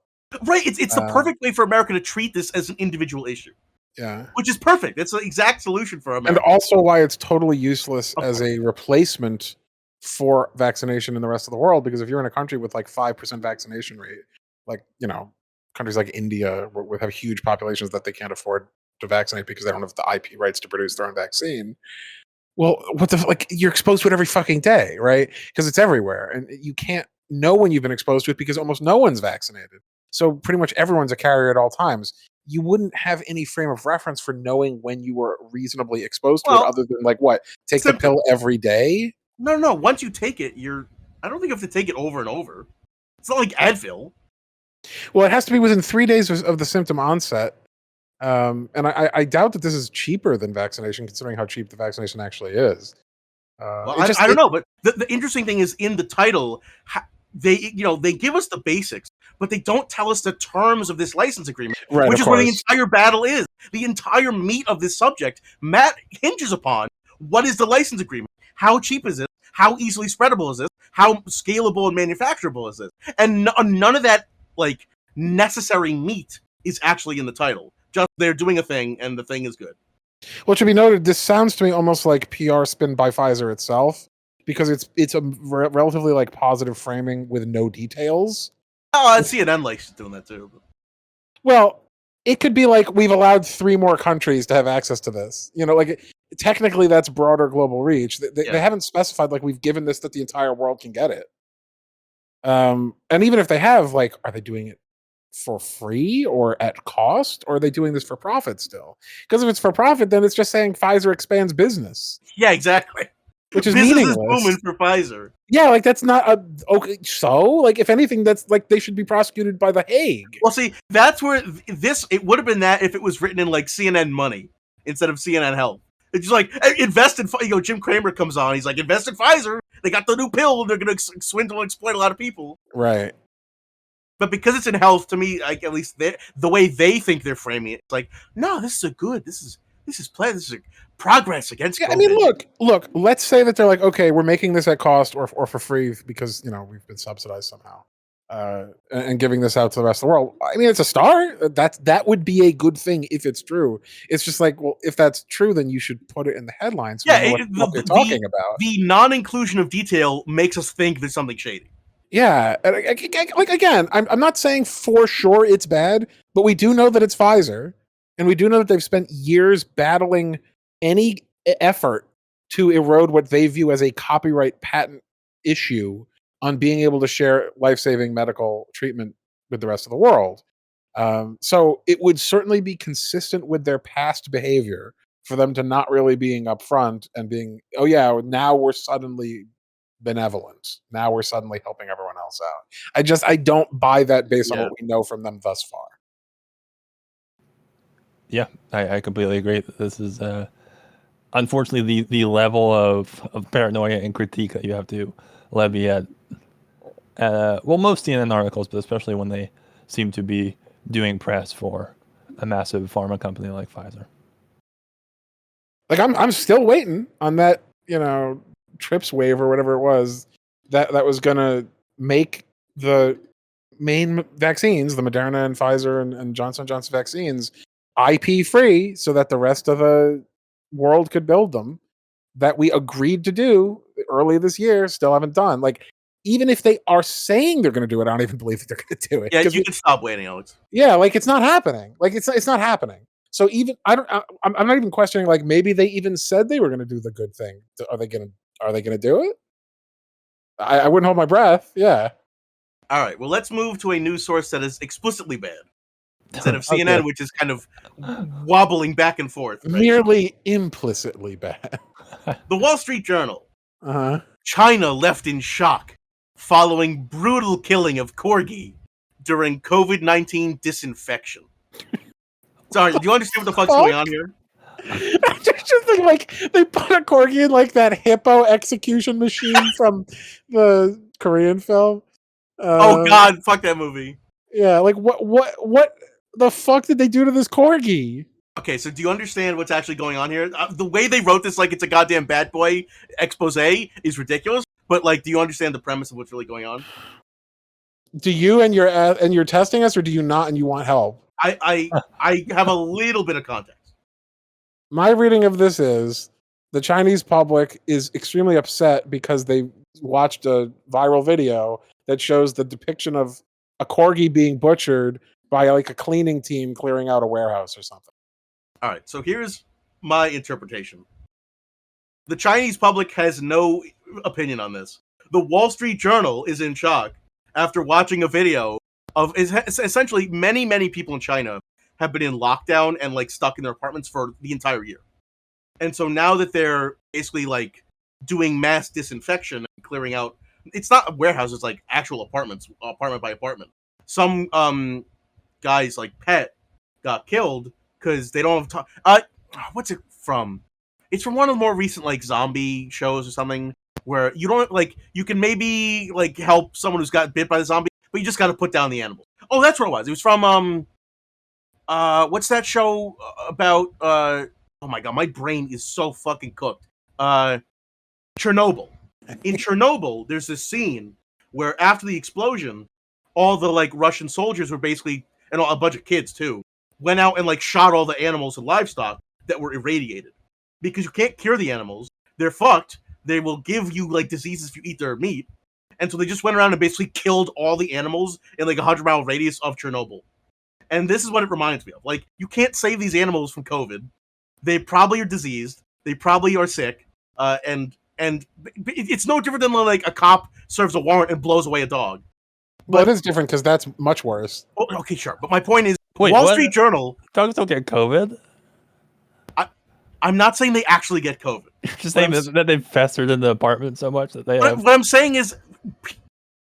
Right. It's the perfect way for America to treat this as an individual issue. Yeah. Which is perfect. It's the exact solution for America. And also why it's totally useless as a replacement for vaccination in the rest of the world. Because if you're in a country with like 5% vaccination rate, like, countries like India would have huge populations that they can't afford to vaccinate because they don't have the IP rights to produce their own vaccine. Well, you're exposed to it every fucking day, right? Because it's everywhere. And you can't know when you've been exposed to it because almost no one's vaccinated. So pretty much everyone's a carrier at all times. You wouldn't have any frame of reference for knowing when you were reasonably exposed to it other than take the pill every day? No. Once you take it, I don't think you have to take it over and over. It's not like Advil. Well, it has to be within 3 days of the symptom onset. And I doubt that this is cheaper than vaccination, considering how cheap the vaccination actually is. I don't know, but the interesting thing is in the title, they give us the basics, but they don't tell us the terms of this license agreement, right, which is where the entire battle is. The entire meat of this subject, Matt, hinges upon what is the license agreement, how cheap is it, how easily spreadable is this, how scalable and manufacturable is this, and none of that necessary meat is actually in the title. Just they're doing a thing, and the thing is good. Well, it should be noted, this sounds to me almost like PR spin by Pfizer itself, because it's a relatively positive framing with no details. Oh, CNN likes doing that too. Well, it could be we've allowed 3 more countries to have access to this. Technically that's broader global reach. They haven't specified we've given this that the entire world can get it. And even if they have, are they doing it for free or at cost, or are they doing this for profit still? Because if it's for profit, then it's just saying Pfizer expands business. Yeah, exactly. Which is business meaningless. Is booming for Pfizer. Yeah, that's not okay. So, if anything, that's they should be prosecuted by The Hague. Well, see, that's where it would have been that if it was written in CNN Money instead of CNN Health. It's just invest in. Jim Cramer comes on. He's like, invest in Pfizer. They got the new pill. They're going to swindle and exploit a lot of people. Right. But because it's in health, to me, at least the way they think they're framing it, it's no, this is a good. This is a progress against. Yeah, COVID. I mean, look. Let's say that they're okay, we're making this at cost or for free because we've been subsidized somehow, and giving this out to the rest of the world. I mean, it's a start. That would be a good thing if it's true. It's just well, if that's true, then you should put it in the headlines. So what they're talking about. The non-inclusion of detail makes us think there's something shady. Yeah, again, I'm not saying for sure it's bad, but we do know that it's Pfizer, and we do know that they've spent years battling any effort to erode what they view as a copyright patent issue on being able to share life-saving medical treatment with the rest of the world. So it would certainly be consistent with their past behavior for them to not really being upfront and being, oh yeah, now we're suddenly benevolent. Now we're suddenly helping everyone else out. I don't buy that based on what we know from them thus far. Yeah, I completely agree. This is unfortunately the level of paranoia and critique that you have to levy at most CNN articles, but especially when they seem to be doing press for a massive pharma company like Pfizer. I'm still waiting on that, TRIPS waiver or whatever it was that was going to make the main vaccines, the Moderna and Pfizer and Johnson & Johnson vaccines, IP free so that the rest of the world could build them. that we agreed to do early this year still haven't done. Like, even if they are saying they're going to do it, I don't even believe that they're going to do it. Yeah, you can stop waiting, Alex. Yeah, like it's not happening. Like it's not happening. So even I'm not even questioning. Like maybe they even said they were going to do the good thing. Are they going to do it? I wouldn't hold my breath. Yeah. All right. Well, let's move to a news source that is explicitly bad instead of CNN, Okay. which is kind of wobbling back and forth. Right? Merely implicitly bad. The Wall Street Journal. Uh-huh. China left in shock following brutal killing of Corgi during COVID-19 disinfection. Sorry, do you understand what the fuck's going on here? Just think like they put a corgi in like that hippo execution machine from the Korean film. Oh God, fuck that movie. Yeah, like what the fuck did they do to this corgi? Okay, so do you understand what's actually going on here? The way they wrote this, like it's a goddamn bad boy expose, is ridiculous. But like, do you understand the premise of what's really going on? Do you and you're testing us, or do you not and you want help? I have a little bit of context. My reading of this is the Chinese public is extremely upset because they watched a viral video that shows the depiction of a corgi being butchered by like a cleaning team clearing out a warehouse or something. All right, so here's my interpretation. The Chinese public has no opinion on this. The Wall Street Journal is in shock after watching a video of essentially many people in China have been in lockdown and like stuck in their apartments for the entire year. And so now that they're basically like doing mass disinfection and clearing out, it's not warehouses, like actual apartments, apartment by apartment. Some guy's like pet got killed because they don't have time. What's it from? It's from one of the more recent like zombie shows or something where you don't like, you can maybe like help someone who's got bit by the zombie, but you just got to put down the animal. Oh, that's what it was. It was from what's that show about? Oh my God, my brain is so fucking cooked. Chernobyl. In Chernobyl, there's this scene where after the explosion, all the like Russian soldiers were basically, and a bunch of kids too, went out and like shot all the animals and livestock that were irradiated. Because you can't cure the animals. They're fucked. They will give you like diseases if you eat their meat. And so they just went around and basically killed all the animals in like a 100-mile radius of Chernobyl. And this is what it reminds me of. Like, you can't save these animals from COVID. They probably are diseased. They probably are sick. And it's no different than like a cop serves a warrant and blows away a dog. But it is different because that's much worse. Oh, okay, sure. But my point is, Wait, Wall what? Street Journal. Dogs don't get COVID. I'm not saying they actually get COVID. You're just saying that they've festered in the apartment so much that they have. What I'm saying is,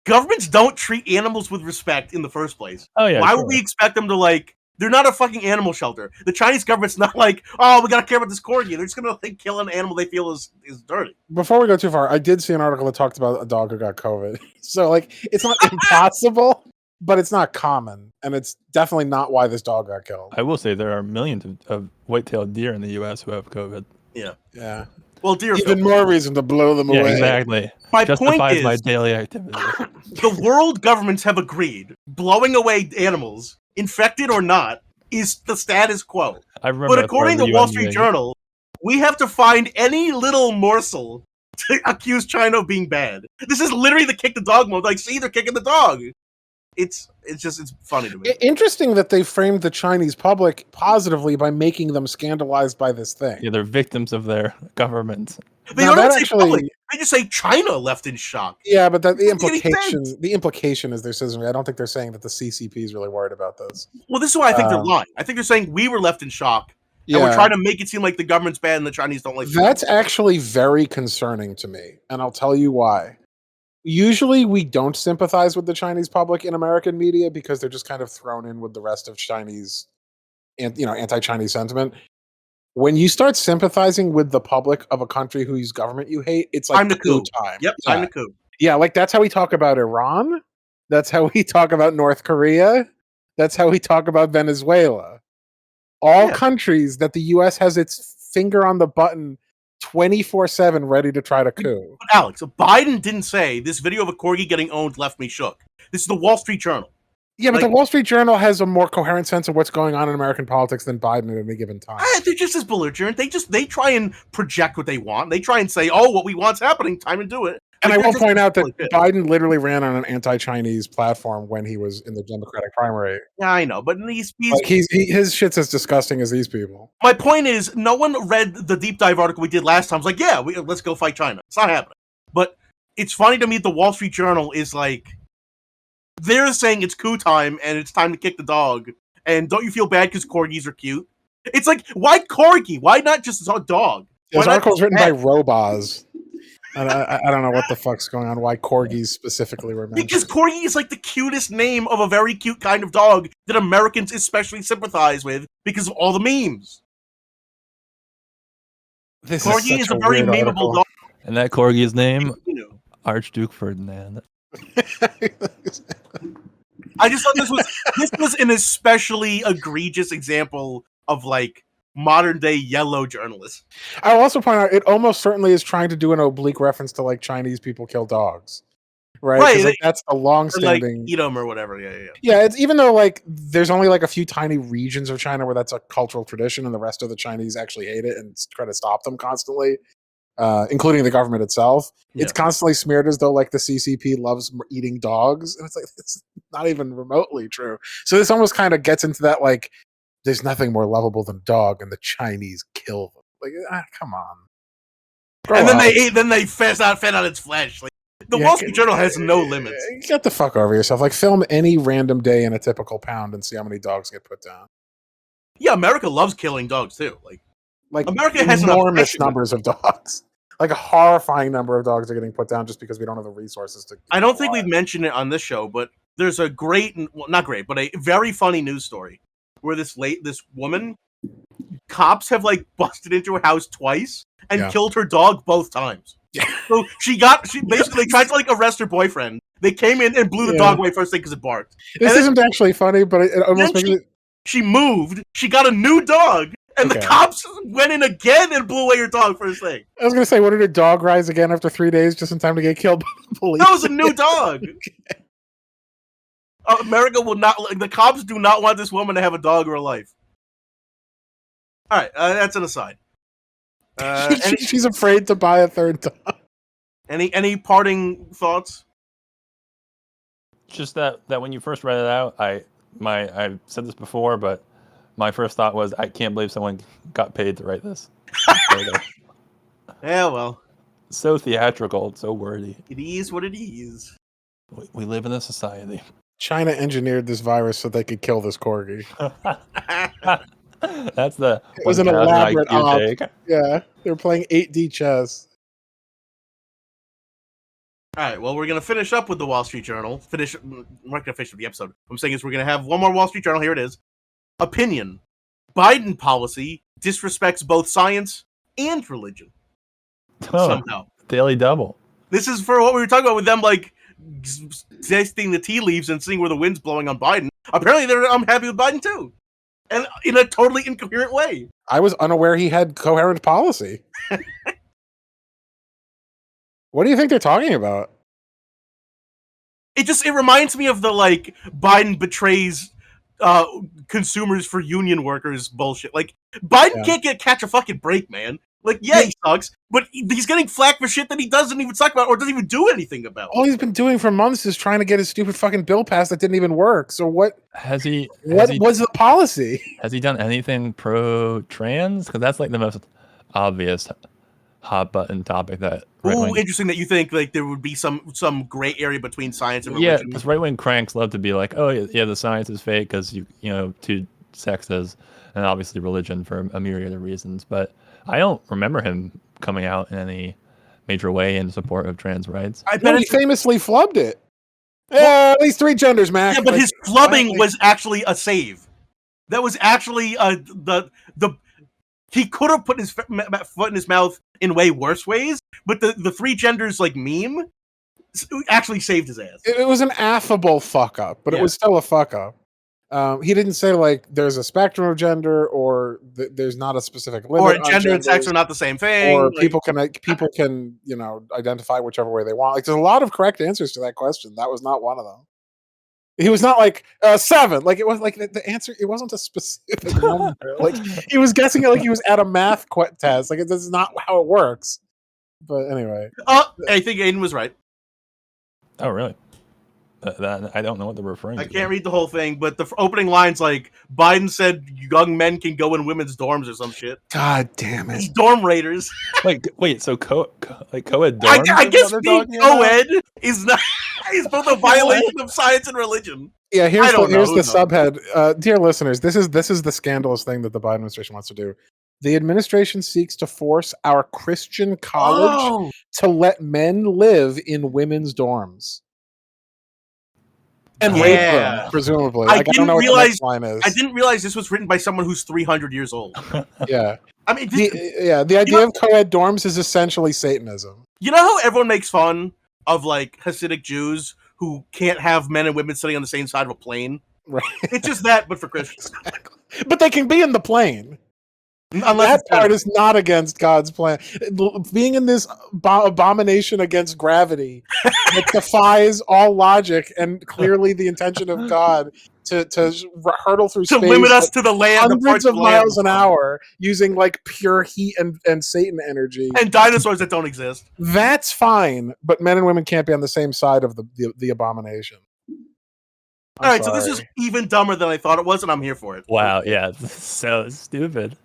governments don't treat animals with respect in the first place. Oh yeah. Why sure. would we expect them to like? They're not a fucking animal shelter. The Chinese government's not like, oh, we gotta care about this corgi. They're just gonna like kill an animal they feel is dirty. Before we go too far, I did see an article that talked about a dog who got COVID. So like, it's not impossible, but it's not common, and it's definitely not why this dog got killed. I will say there are millions of white-tailed deer in the U.S. who have COVID. Yeah. Well, dear, Even more reason to blow them Yeah, away. exactly. my Justifies point is, my daily activity. the world governments have agreed blowing away animals, infected or not, is the status quo. I remember. But according to Wall Street Journal, we have to find any little morsel to accuse China of being bad. This is literally the kick the dog mode. Like, see, they're kicking the dog. It's funny to me. Interesting that they framed the Chinese public positively by making them scandalized by this thing. Yeah, they're victims of their government. They Now, don't that say actually- public. They just say China left in shock. Yeah, but the Doesn't make any implication is they're saying, I don't think they're saying that the CCP is really worried about this. Well, this is why I think they're lying. I think they're saying we were left in shock, and we're trying to make it seem like the government's bad and the Chinese don't like. That's actually very concerning to me, and I'll tell you why. Usually, we don't sympathize with the Chinese public in American media because they're just kind of thrown in with the rest of Chinese, anti-Chinese sentiment. When you start sympathizing with the public of a country whose government you hate, it's like Time to coup. time. Yep, Yeah. time to coup. Yeah, like that's how we talk about Iran. That's how we talk about North Korea. That's how we talk about Venezuela. All countries that the U.S. has its finger on the button 24/7 ready to try to coup. But Alex, Biden didn't say this video of a corgi getting owned left me shook. This is the Wall Street Journal. Yeah, but Like, the Wall Street Journal has a more coherent sense of what's going on in American politics than Biden at any given time. they're just as belligerent. They try and project what they want. They try and say, "Oh, what we want's happening. Time to do it." And Like, I will point out that like this. Biden literally ran on an anti-Chinese platform when he was in the Democratic primary. Yeah, I know, but he's Like his shit's as disgusting as these people. my point is, no one read the deep dive article we did last time. It's like, yeah, let's go fight China. It's not happening. But it's funny to me the Wall Street Journal is like, they're saying it's coup time and it's time to kick the dog. And don't you feel bad because corgis are cute? It's like, why corgi? Why not just a dog? This article was written by Robaz. And I don't know what the fuck's going on. Why corgis specifically were mentioned? Because corgi is like the cutest name of a very cute kind of dog that Americans especially sympathize with because of all the memes. Corgi is a very memeable dog. And that corgi's name, Archduke Ferdinand. I just thought this was an especially egregious example of like modern day yellow journalists. I'll also point out it almost certainly is trying to do an oblique reference to like Chinese people kill dogs, right? Like, that's a long-standing, like, eat them or whatever. Yeah. Yeah, it's even though like there's only like a few tiny regions of China where that's a cultural tradition, and the rest of the Chinese actually hate it and try to stop them constantly. Including the government itself. Yeah. It's constantly smeared as though like the CCP loves eating dogs. And it's like, it's not even remotely true. So this almost kind of gets into that, like, there's nothing more lovable than dog, and the Chinese kill them. Like, come on. And then they fed on its flesh. Like, the Wall Street Journal has no limits. Get the fuck over yourself. Like, film any random day in a typical pound and see how many dogs get put down. Yeah, America loves killing dogs too. Like America has enormous numbers of dogs. Like a horrifying number of dogs are getting put down just because we don't have the resources to. I don't think we've mentioned it on this show, but there's a not great, but a very funny news story where this woman, cops have like busted into her house twice and killed her dog both times. Yeah. So she basically tried to like arrest her boyfriend. They came in and blew the dog away first thing because it barked. This isn't actually funny, but it almost makes it. She moved. She got a new dog. And the cops went in again and blew away your dog first thing. I was going to say, what did a dog rise again after 3 days just in time to get killed by the police? That was a new dog. America will not, the cops do not want this woman to have a dog or a life. All right, that's an aside. She's afraid to buy a third dog. Any parting thoughts? Just that when you first read it out, I've said this before, but my first thought was, I can't believe someone got paid to write this. Yeah, well. So theatrical, so wordy. It is what it is. We live in a society. China engineered this virus so they could kill this corgi. That's the... It was an elaborate op. Yeah, they were playing 8D chess. All right, well, we're going to finish up with the Wall Street Journal. We're not going to finish with the episode. What I'm saying is we're going to have one more Wall Street Journal. Here it is. Opinion. Biden policy disrespects both science and religion. Somehow. Daily double. This is for what we were talking about with them, like, tasting the tea leaves and seeing where the wind's blowing on Biden. Apparently they're unhappy with Biden, too. And in a totally incoherent way. I was unaware he had coherent policy. What do you think they're talking about? It reminds me of the, like, Biden betrays consumers for union workers bullshit. Like, Biden can't catch a fucking break, man. Like, he sucks, but he's getting flack for shit that he doesn't even talk about or doesn't even do anything about. All he's been doing for months is trying to get his stupid fucking bill passed that didn't even work. So what was the policy? Has he done anything pro-trans? Because that's like the most obvious hot button topic that interesting that you think like there would be some gray area between science and religion. Yeah, because right-wing cranks love to be like, oh yeah, the science is fake because you know two sexes, and obviously religion for a myriad of reasons. But I don't remember him coming out in any major way in support of trans rights. I bet he famously flubbed it. Yeah, at least 3 genders, Mac. Yeah, but his flubbing was actually a save. That was actually the he could have put his foot in his mouth in way worse ways, but the 3 genders like meme actually saved his ass. It was an affable fuck up, but it was still a fuck up. He didn't say like there's a spectrum of gender or there's not a specific limit, or gender and sex are not the same thing, or people can identify whichever way they want. Like there's a lot of correct answers to that question. That was not one of them. He was not like 7. Like it was like the answer. It wasn't a specific number. Like he was guessing it like he was at a math test. Like that's not how it works. But anyway, I think Aiden was right. Oh, really? I don't know what they're referring to. I can't read the whole thing, but the opening line's like Biden said young men can go in women's dorms or some shit. God damn it! It's dorm raiders. Like, wait, so co-ed dorms? I guess is what they're being talking about? co-ed is not is both a violation of science and religion. Yeah, here's I don't the know. Who knows? subhead. Dear listeners, this is the scandalous thing that the Biden administration wants to do. The administration seeks to force our Christian college to let men live in women's dorms. And rape them, presumably. I Like, I don't know what the next line is. I didn't realize this was written by someone who's 300 years old. Yeah. I mean, the idea of co-ed dorms is essentially Satanism. You know how everyone makes fun of like Hasidic Jews who can't have men and women sitting on the same side of a plane? Right. It's just that, but for Christians. Exactly. But they can be in the plane. Unless that part is not against God's plan. Being in this abomination against gravity that defies all logic and clearly the intention of God to hurtle through space, limit us to the land, hundreds of miles an hour, using like pure heat and Satan energy and dinosaurs that don't exist. That's fine, but men and women can't be on the same side of the abomination. All right, so this is even dumber than I thought it was, and I'm here for it. Wow, yeah, so stupid.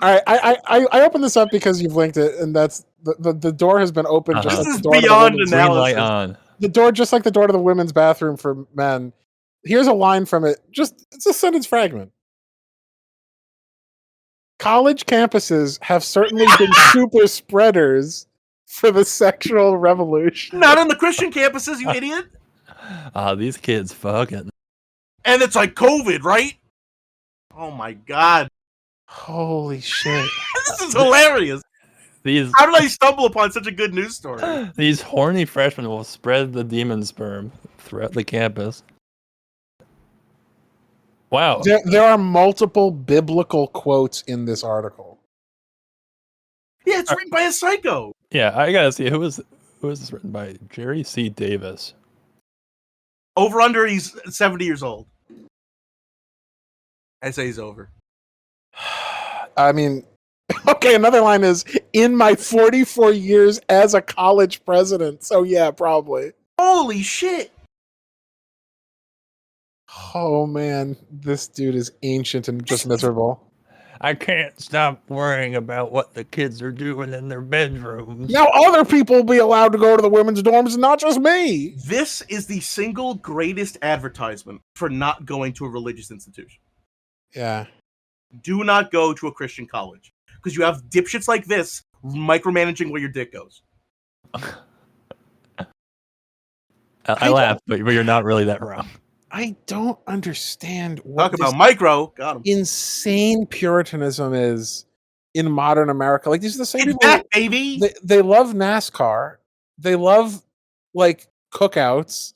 All right, I opened this up because you've linked it, and that's the door has been opened. Just this like is the door beyond to the analysis. On. The door, just like the door to the women's bathroom for men. Here's a line from it. It's a sentence fragment. College campuses have certainly been super spreaders for the sexual revolution. Not on the Christian campuses, you idiot. These kids fucking. And it's like COVID, right? Oh my god. Holy shit. This is hilarious. How did I stumble upon such a good news story? These horny freshmen will spread the demon sperm throughout the campus. Wow. There are multiple biblical quotes in this article. Yeah, it's written by a psycho. Yeah, I gotta see who is this written by? Jerry C. Davis. Over under, he's 70 years old. Essay's over. I mean, okay, another line is, in my 44 years as a college president. So yeah, probably. Holy shit. Oh man, this dude is ancient and just miserable. I can't stop worrying about what the kids are doing in their bedrooms. Now other people will be allowed to go to the women's dorms, not just me. This is the single greatest advertisement for not going to a religious institution. Yeah. Do not go to a Christian college. Because you have dipshits like this micromanaging where your dick goes. I laugh, but you're not really that wrong. I don't understand what Talk about micro. Got him. Insane Puritanism is in modern America. Like, these are the same It's people. back, baby. They love NASCAR. They love, like, cookouts.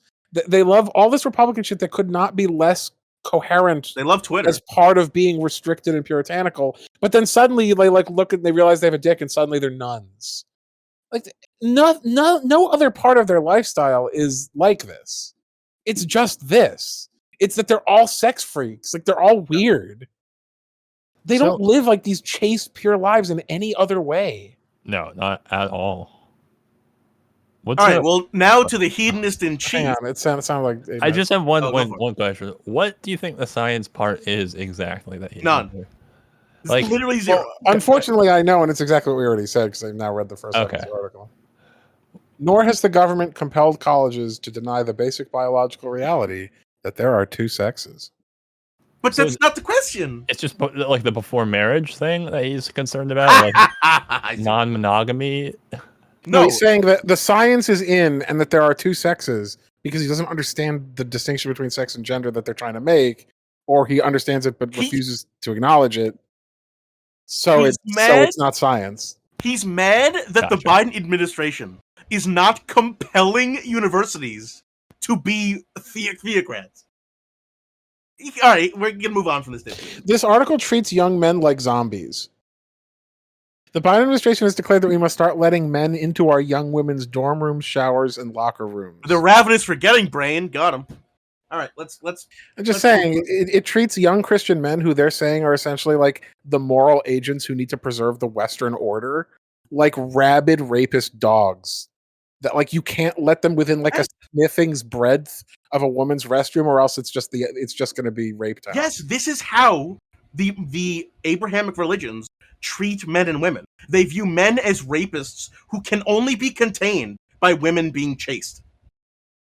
They love all this Republican shit that could not be less coherent. They love Twitter as part of being restricted and puritanical. But then suddenly they like look at, they realize they have a dick, and suddenly they're nuns. Like, no other part of their lifestyle is like this. It's just this. It's that they're all sex freaks. Like, they're all weird. They don't live like these chaste, pure lives in any other way. No, not at all. All right, well, now to the hedonist in chief. Hang on, it sounded like... I just have one question. What do you think the science part is exactly? None. Like, literally zero. Well, unfortunately, I know, and it's exactly what we already said, because I've now read the first sentence of the article. Nor has the government compelled colleges to deny the basic biological reality that there are two sexes. But that's not the question. It's just like the before marriage thing that he's concerned about, like non-monogamy. No, he's saying that the science is in and that there are two sexes because he doesn't understand the distinction between sex and gender that they're trying to make, or he understands it but refuses to acknowledge it. So it's not science. He's mad that the Biden administration is not compelling universities to be theocrats. All right, we're going to move on from this. This article treats young men like zombies. The Biden administration has declared that we must start letting men into our young women's dorm rooms, showers, and locker rooms. They're ravenous for getting brain. Got him. All right, let's. I'm just let's saying, it treats young Christian men who they're saying are essentially like the moral agents who need to preserve the Western order, like rabid rapist dogs. That like you can't let them within like a sniffing's breadth of a woman's restroom, or else it's just going to be rape town. Yes, this is how the Abrahamic religions treat men and women. They view men as rapists who can only be contained by women being chaste.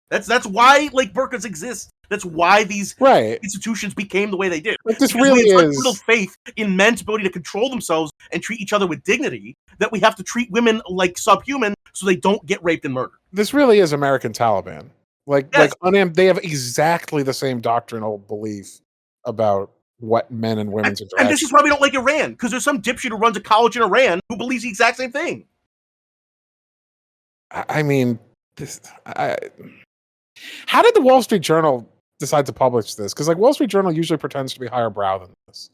That's why like burqas exist. That's why these institutions became the way they did. Like, this because really we had such is little faith in men's ability to control themselves and treat each other with dignity that we have to treat women like subhuman so they don't get raped and murdered. This really is American Taliban. Like they have exactly the same doctrinal belief about what men and women's interactions. And this is why we don't like Iran, because there's some dipshit who runs a college in Iran who believes the exact same thing. I mean, how did the Wall Street Journal decide to publish this? Because like Wall Street Journal usually pretends to be higher brow than this.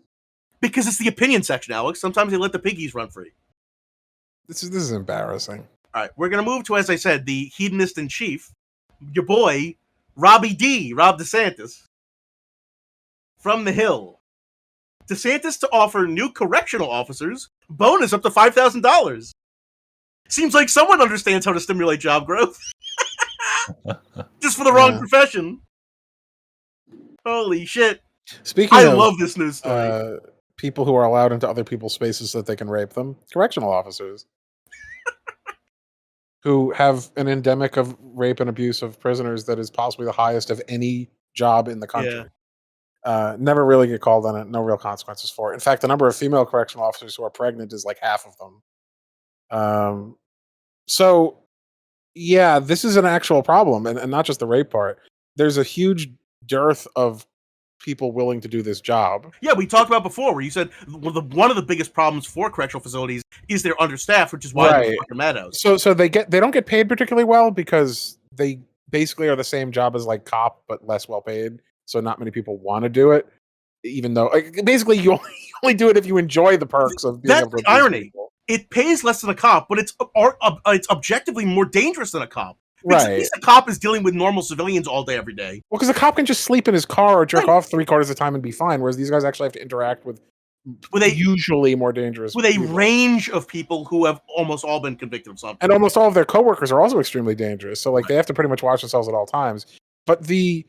Because it's the opinion section, Alex. Sometimes they let the piggies run free. This is embarrassing. All right, we're gonna move to, as I said, the hedonist in chief, your boy Rob DeSantis, from the Hill. DeSantis to offer new correctional officers bonus up to $5,000. Seems like someone understands how to stimulate job growth. Just for the wrong profession. Holy shit. I love this news story. People who are allowed into other people's spaces so that they can rape them. Correctional officers. Who have an endemic of rape and abuse of prisoners that is possibly the highest of any job in the country. Yeah. Never really get called on it. No real consequences for it. In fact, the number of female correctional officers who are pregnant is like half of them. So, yeah, this is an actual problem, and not just the rape part. There's a huge dearth of people willing to do this job. Yeah, we talked about before where you said one of the biggest problems for correctional facilities is they're understaffed, which is why they're fucking meadows. So they don't get paid particularly well because they basically are the same job as like cop but less well paid. So not many people want to do it, even though like, basically you only do it if you enjoy the perks of being able to. That's the irony. People. It pays less than a cop, but it's objectively more dangerous than a cop. Because at least a cop is dealing with normal civilians all day, every day. Well, because a cop can just sleep in his car or jerk off 3/4 of the time and be fine, whereas these guys actually have to interact with usually more dangerous people. Range of people who have almost all been convicted of something. And almost all of their coworkers are also extremely dangerous. So like they have to pretty much watch themselves at all times. But the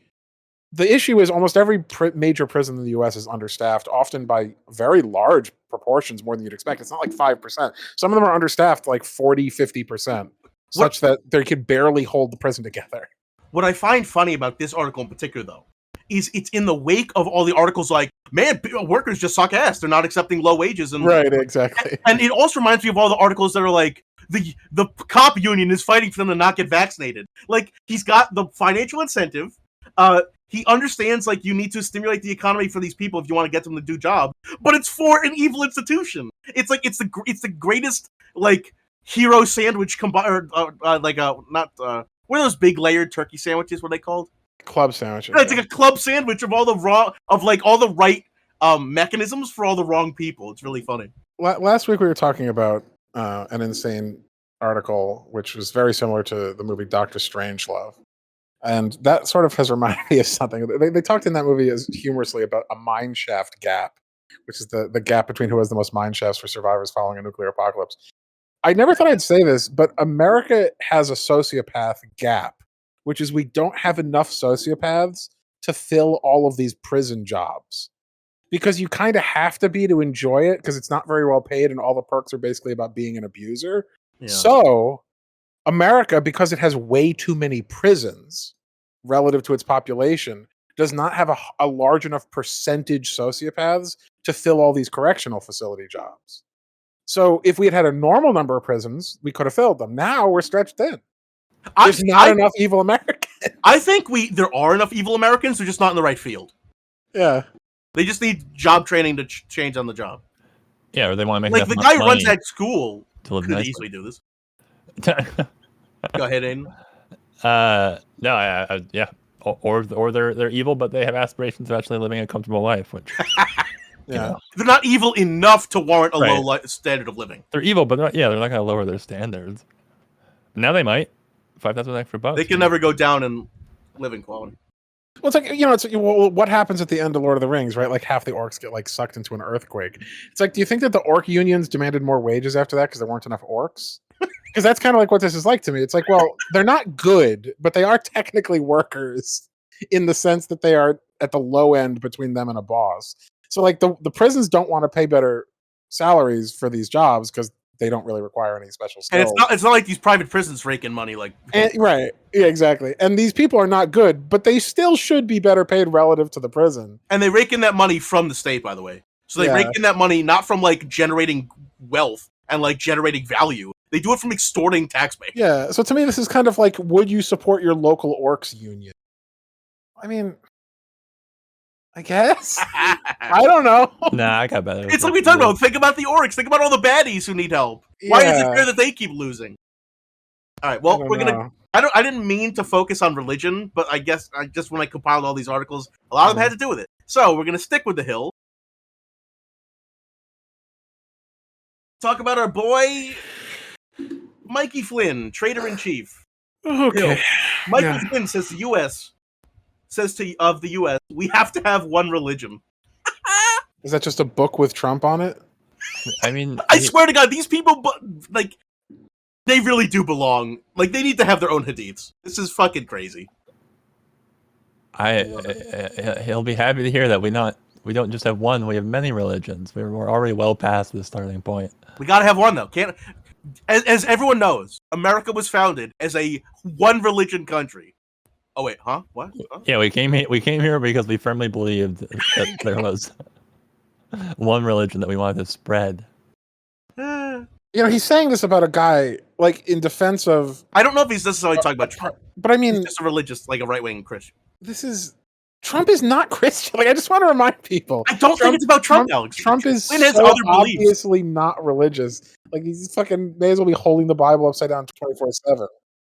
issue is almost every major prison in the U.S. is understaffed, often by very large proportions, more than you'd expect. It's not like 5%. Some of them are understaffed like 40, 50%. Such that they could barely hold the prison together. What I find funny about this article in particular, though, is it's in the wake of all the articles like, man, workers just suck ass. They're not accepting low wages. Right, exactly. And it also reminds me of all the articles that are like, the cop union is fighting for them to not get vaccinated. Like, he's got the financial incentive. He understands, like, you need to stimulate the economy for these people if you want to get them to do job. But it's for an evil institution. It's like, it's the greatest, like, hero sandwich combined, what are those big layered turkey sandwiches? What are they called? Club sandwiches. It's like a club sandwich of all the all the right mechanisms for all the wrong people. It's really funny. Last week we were talking about an insane article which was very similar to the movie Dr. Strangelove, and that sort of has reminded me of something. They talked in that movie as humorously about a mine shaft gap, which is the gap between who has the most mine shafts for survivors following a nuclear apocalypse. I never thought I'd say this, but America has a sociopath gap, which is we don't have enough sociopaths to fill all of these prison jobs. Because you kind of have to be to enjoy it, because it's not very well paid and all the perks are basically about being an abuser. Yeah. So, America, because it has way too many prisons relative to its population, does not have a large enough percentage sociopaths to fill all these correctional facility jobs. So if we had a normal number of prisons, we could have filled them. Now we're stretched thin. There's not enough evil Americans. I think there are enough evil Americans. They're just not in the right field. Yeah. They just need job training to change on the job. Yeah, or they want to make like the guy who runs that school could easily do this. Go ahead, Aiden. No, yeah. Or they're evil, but they have aspirations of actually living a comfortable life, which. Yeah, they're not evil enough to warrant a low standard of living. They're evil, but they're not going to lower their standards. Now they might. $5,000 for bucks. They can never go down in living quality. Well, it's like, what happens at the end of Lord of the Rings, right? Like half the orcs get like sucked into an earthquake. It's like, do you think that the orc unions demanded more wages after that because there weren't enough orcs? Because that's kind of like what this is like to me. It's like, well, they're not good, but they are technically workers in the sense that they are at the low end between them and a boss. So like the prisons don't want to pay better salaries for these jobs because they don't really require any special And skills. it's not like these private prisons raking money like. Right. Yeah, exactly. And these people are not good, but they still should be better paid relative to the prison. And they rake in that money from the state, by the way. So they rake in that money not from like generating wealth and like generating value. They do it from extorting taxpayers. Yeah. So to me, this is kind of like, would you support your local orcs union? I mean, I guess. I don't know. Nah, I got better. It's like we talked about. Think about the orcs. Think about all the baddies who need help. Why is it fair that they keep losing? All right. Well, we're gonna. I didn't mean to focus on religion, but I guess when I compiled all these articles, a lot of them had to do with it. So we're gonna stick with the hill. Talk about our boy, Mikey Flynn, traitor-in-chief. Okay. Mikey Flynn says the U.S. of the U.S. we have to have one religion. Is that just a book with Trump on it? I mean, I swear to God, these people, like, they really do belong. Like, they need to have their own hadiths. This is fucking crazy. He'll be happy to hear that we don't just have one. We have many religions. We're already well past the starting point. We gotta have one though. As everyone knows, America was founded as a one religion country. Oh wait, huh? What? Huh? Yeah, we came here because we firmly believed that there was one religion that we wanted to spread. He's saying this about a guy like in defense of. I don't know if he's necessarily talking about Trump, but I mean, he's just a religious, like a right wing Christian. Trump is not Christian. Like, I just want to remind people. I don't think it's about Trump, Alex. Trump is so obviously not religious. Like, he's fucking may as well be holding the Bible upside down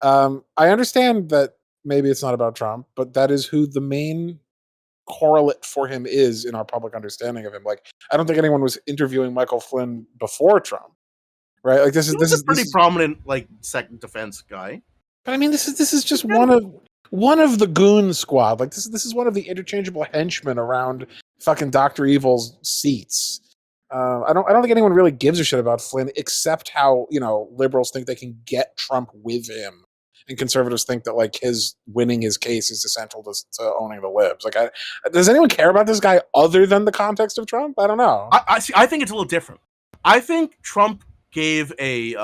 24/7. I understand that maybe it's not about Trump, but that is who the main correlate for him is in our public understanding of him. Like, I don't think anyone was interviewing Michael Flynn before Trump, right? Like, this is a pretty prominent like second defense guy. But I mean, this is just one of the goon squad. Like, this is one of the interchangeable henchmen around fucking Dr. Evil's seats. I don't think anyone really gives a shit about Flynn, except how liberals think they can get Trump with him, and conservatives think that like his winning his case is essential to owning the libs. Like, does anyone care about this guy other than the context of Trump? I don't know. I think it's a little different. I think Trump gave a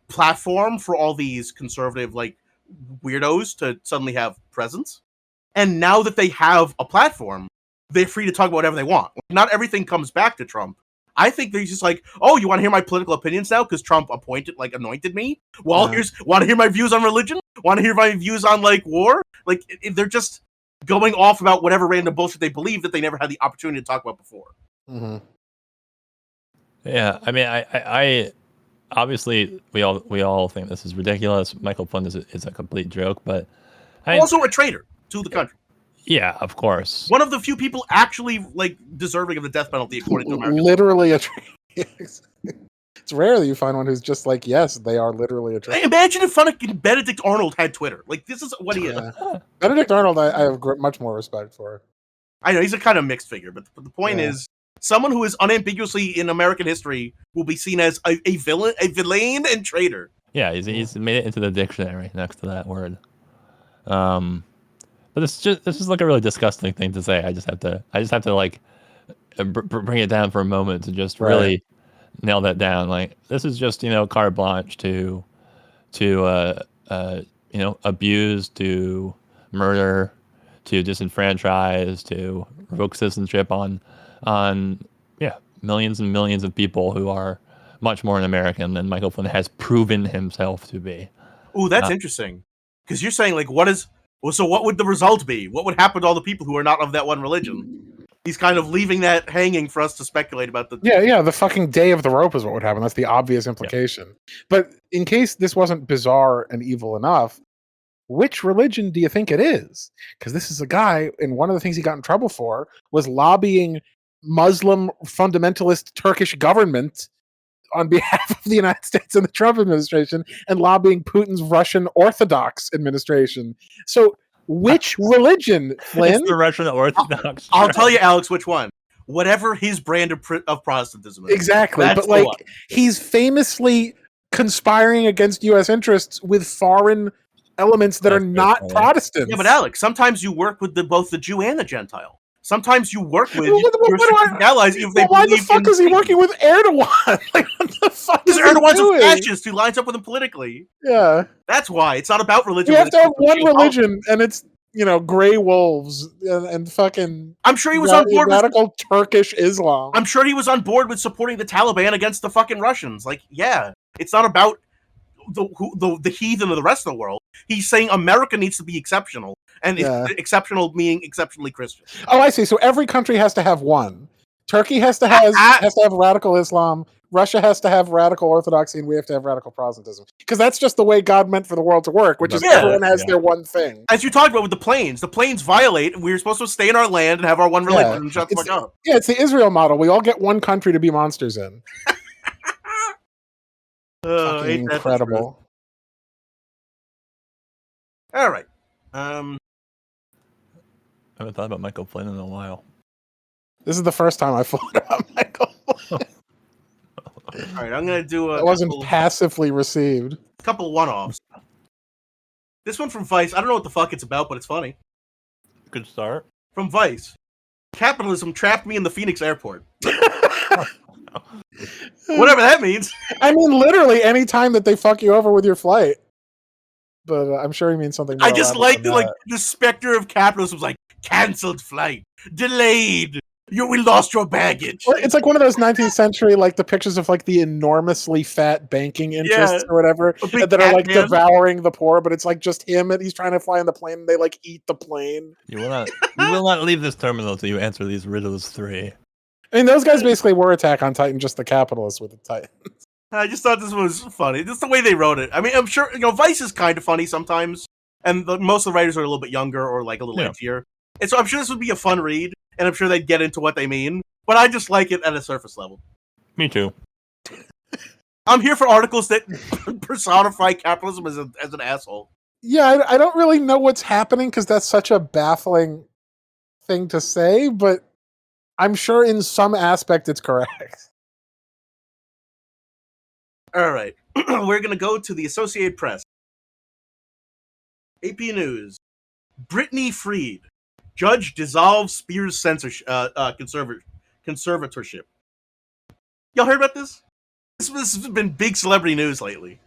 platform for all these conservative like weirdos to suddenly have presence, and now that they have a platform, they're free to talk about whatever they want. Not everything comes back to Trump. I think they're just like, oh, you want to hear my political opinions now because Trump anointed me? Well, want to hear my views on religion? Want to hear my views on like war? Like, they're just going off about whatever random bullshit they believe that they never had the opportunity to talk about before. Mm-hmm. Yeah, I mean, I obviously we all think this is ridiculous. Michael Flynn is a complete joke, but also a traitor to the country. Yeah, of course. One of the few people actually like deserving of the death penalty, according to America. Literally a traitor. It's rare that you find one who's just like, yes, they are literally a traitor. Imagine if fucking Benedict Arnold had Twitter. Like, this is what he is. Benedict Arnold, I have much more respect for. I know he's a kind of mixed figure, but the point is, someone who is unambiguously in American history will be seen as a villain, and traitor. Yeah, he's made it into the dictionary next to that word. But this is like a really disgusting thing to say. I just have to like bring it down for a moment to just really nail that down. Like, this is just carte blanche to abuse, to murder, to disenfranchise, to revoke citizenship on millions and millions of people who are much more American than Michael Flynn has proven himself to be. Ooh, that's interesting. Because you're saying, like, so what would the result be? What would happen to all the people who are not of that one religion? He's kind of leaving that hanging for us to speculate about. The fucking day of the rope is what would happen. That's the obvious implication. Yeah. But in case this wasn't bizarre and evil enough, which religion do you think it is? Because this is a guy, and one of the things he got in trouble for was lobbying Muslim fundamentalist Turkish government on behalf of the United States and the Trump administration, and lobbying Putin's Russian Orthodox administration. So Which religion, Flynn? It's the Russian Orthodox. I'll Church. tell you, Alex, which one. Whatever his brand of Protestantism is. Exactly, That's but the like one. he's famously conspiring against U.S. interests with foreign elements that That's are good, not Alex. Protestants. Yeah, but Alex, sometimes you work with both the Jew and the Gentile. Sometimes you work with Well, your strategic allies if they why the believe fuck in is he Satan. working with Erdogan? Like, what the fuck is Because he Erdogan's a doing? fascist who lines up with him politically. Yeah, That's why. It's not about religion. we when have it to have comes one geopolitics. religion, and it's gray wolves and fucking I'm sure he was on board with radical Turkish Islam. I'm sure he was on board with supporting the Taliban against the fucking Russians. Like, yeah, it's not about the heathen of the rest of the world. He's saying America needs to be exceptional, and exceptional meaning exceptionally Christian. Oh, I see. So every country has to have one. Turkey has to have radical Islam. Russia has to have radical Orthodoxy, and we have to have radical Protestantism. Because that's just the way God meant for the world to work, which is everyone has their one thing. As you talked about with the planes violate, and we're supposed to stay in our land and have our one religion and shut the fuck up. Yeah, it's the Israel model. We all get one country to be monsters in. Fucking incredible. All right. I haven't thought about Michael Flynn in a while. This is the first time I thought about Michael Flynn. All right, I'm going to do That wasn't passively received. A couple one-offs. This one from Vice. I don't know what the fuck it's about, but it's funny. Good start. From Vice. Capitalism trapped me in the Phoenix airport. Whatever that means. I mean, literally, any time that they fuck you over with your flight. But I'm sure he means something more. I just like the specter of capitalism was like, canceled flight, delayed. We lost your baggage. It's like one of those 19th century, like the pictures of like the enormously fat banking interests or whatever that are like devouring the poor, but it's like just him and he's trying to fly on the plane and they like eat the plane. You will not leave this terminal until you answer these riddles 3. I mean, those guys basically were Attack on Titan, just the capitalists with the Titans. I just thought this was funny. Just the way they wrote it. I mean, I'm sure Vice is kind of funny sometimes, and most of the writers are a little bit younger or like a little edgier, and so I'm sure this would be a fun read. And I'm sure they'd get into what they mean, but I just like it at a surface level. Me too. I'm here for articles that personify capitalism as an asshole. Yeah, I don't really know what's happening because that's such a baffling thing to say, but I'm sure in some aspect it's correct. All right. We're going to go to the Associated Press. AP News. Brittany Freed. Judge dissolves Spears' conservatorship. Y'all heard about this? This has been big celebrity news lately.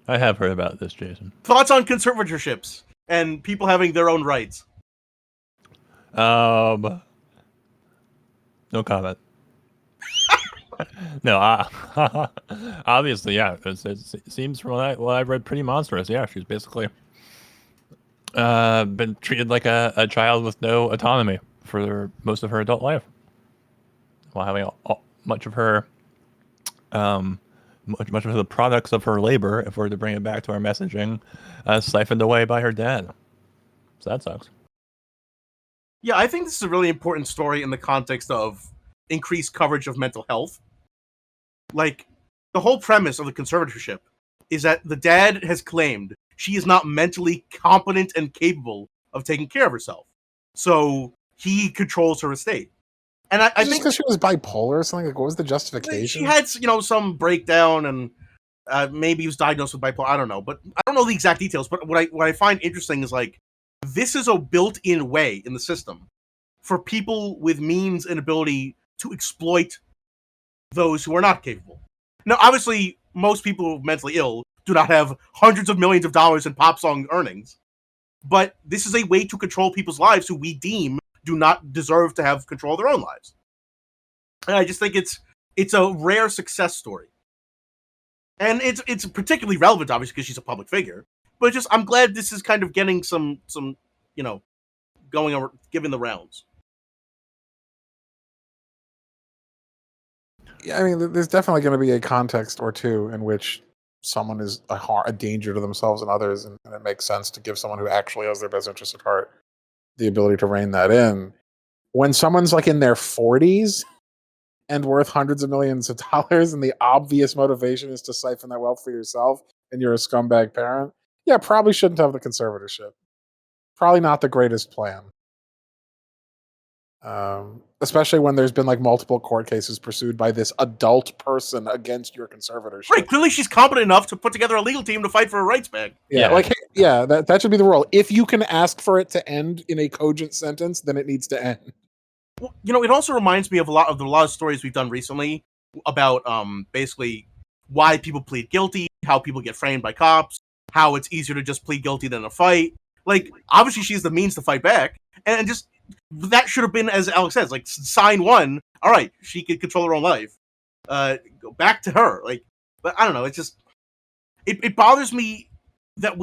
I have heard about this, Jason. Thoughts on conservatorships and people having their own rights? No comment. No, obviously, yeah. It seems from what I've read pretty monstrous. Yeah, she's basically been treated like a child with no autonomy for most of her adult life, while having much of her, much of the products of her labor, if we're to bring it back to our messaging, siphoned away by her dad. So that sucks. Yeah, I think this is a really important story in the context of increased coverage of mental health. Like, the whole premise of the conservatorship is that the dad has claimed she is not mentally competent and capable of taking care of herself. So he controls her estate. And I think because she was bipolar or something. Like, what was the justification? She had, some breakdown and maybe he was diagnosed with bipolar. I don't know, but I don't know the exact details. But what I find interesting is like this is a built-in way in the system for people with means and ability to exploit those who are not capable. Now, obviously, most people who are mentally ill do not have hundreds of millions of dollars in pop song earnings. But this is a way to control people's lives who we deem do not deserve to have control of their own lives. And I just think it's a rare success story. And it's particularly relevant, obviously, because she's a public figure. But I'm glad this is kind of getting some going over, giving the rounds. Yeah, I mean, there's definitely going to be a context or two in which someone is a danger to themselves and others, and it makes sense to give someone who actually has their best interest at heart the ability to rein that in. When someone's like in their 40s and worth hundreds of millions of dollars, and the obvious motivation is to siphon that wealth for yourself, and you're a scumbag parent, Yeah, probably shouldn't have the conservatorship. Probably not the greatest plan. Especially when there's been like multiple court cases pursued by this adult person against your conservatorship. Right, clearly she's competent enough to put together a legal team to fight for her rights back. Yeah, like, yeah, that should be the rule. If you can ask for it to end in a cogent sentence, then it needs to end. Well, it also reminds me of a lot of stories we've done recently about basically why people plead guilty, how people get framed by cops, how it's easier to just plead guilty than a fight. Like, obviously she's the means to fight back, and just that should have been, as Alex says, like, sign one. All right, she could control her own life. Go back to her. Like, but I don't know. It's just it bothers me that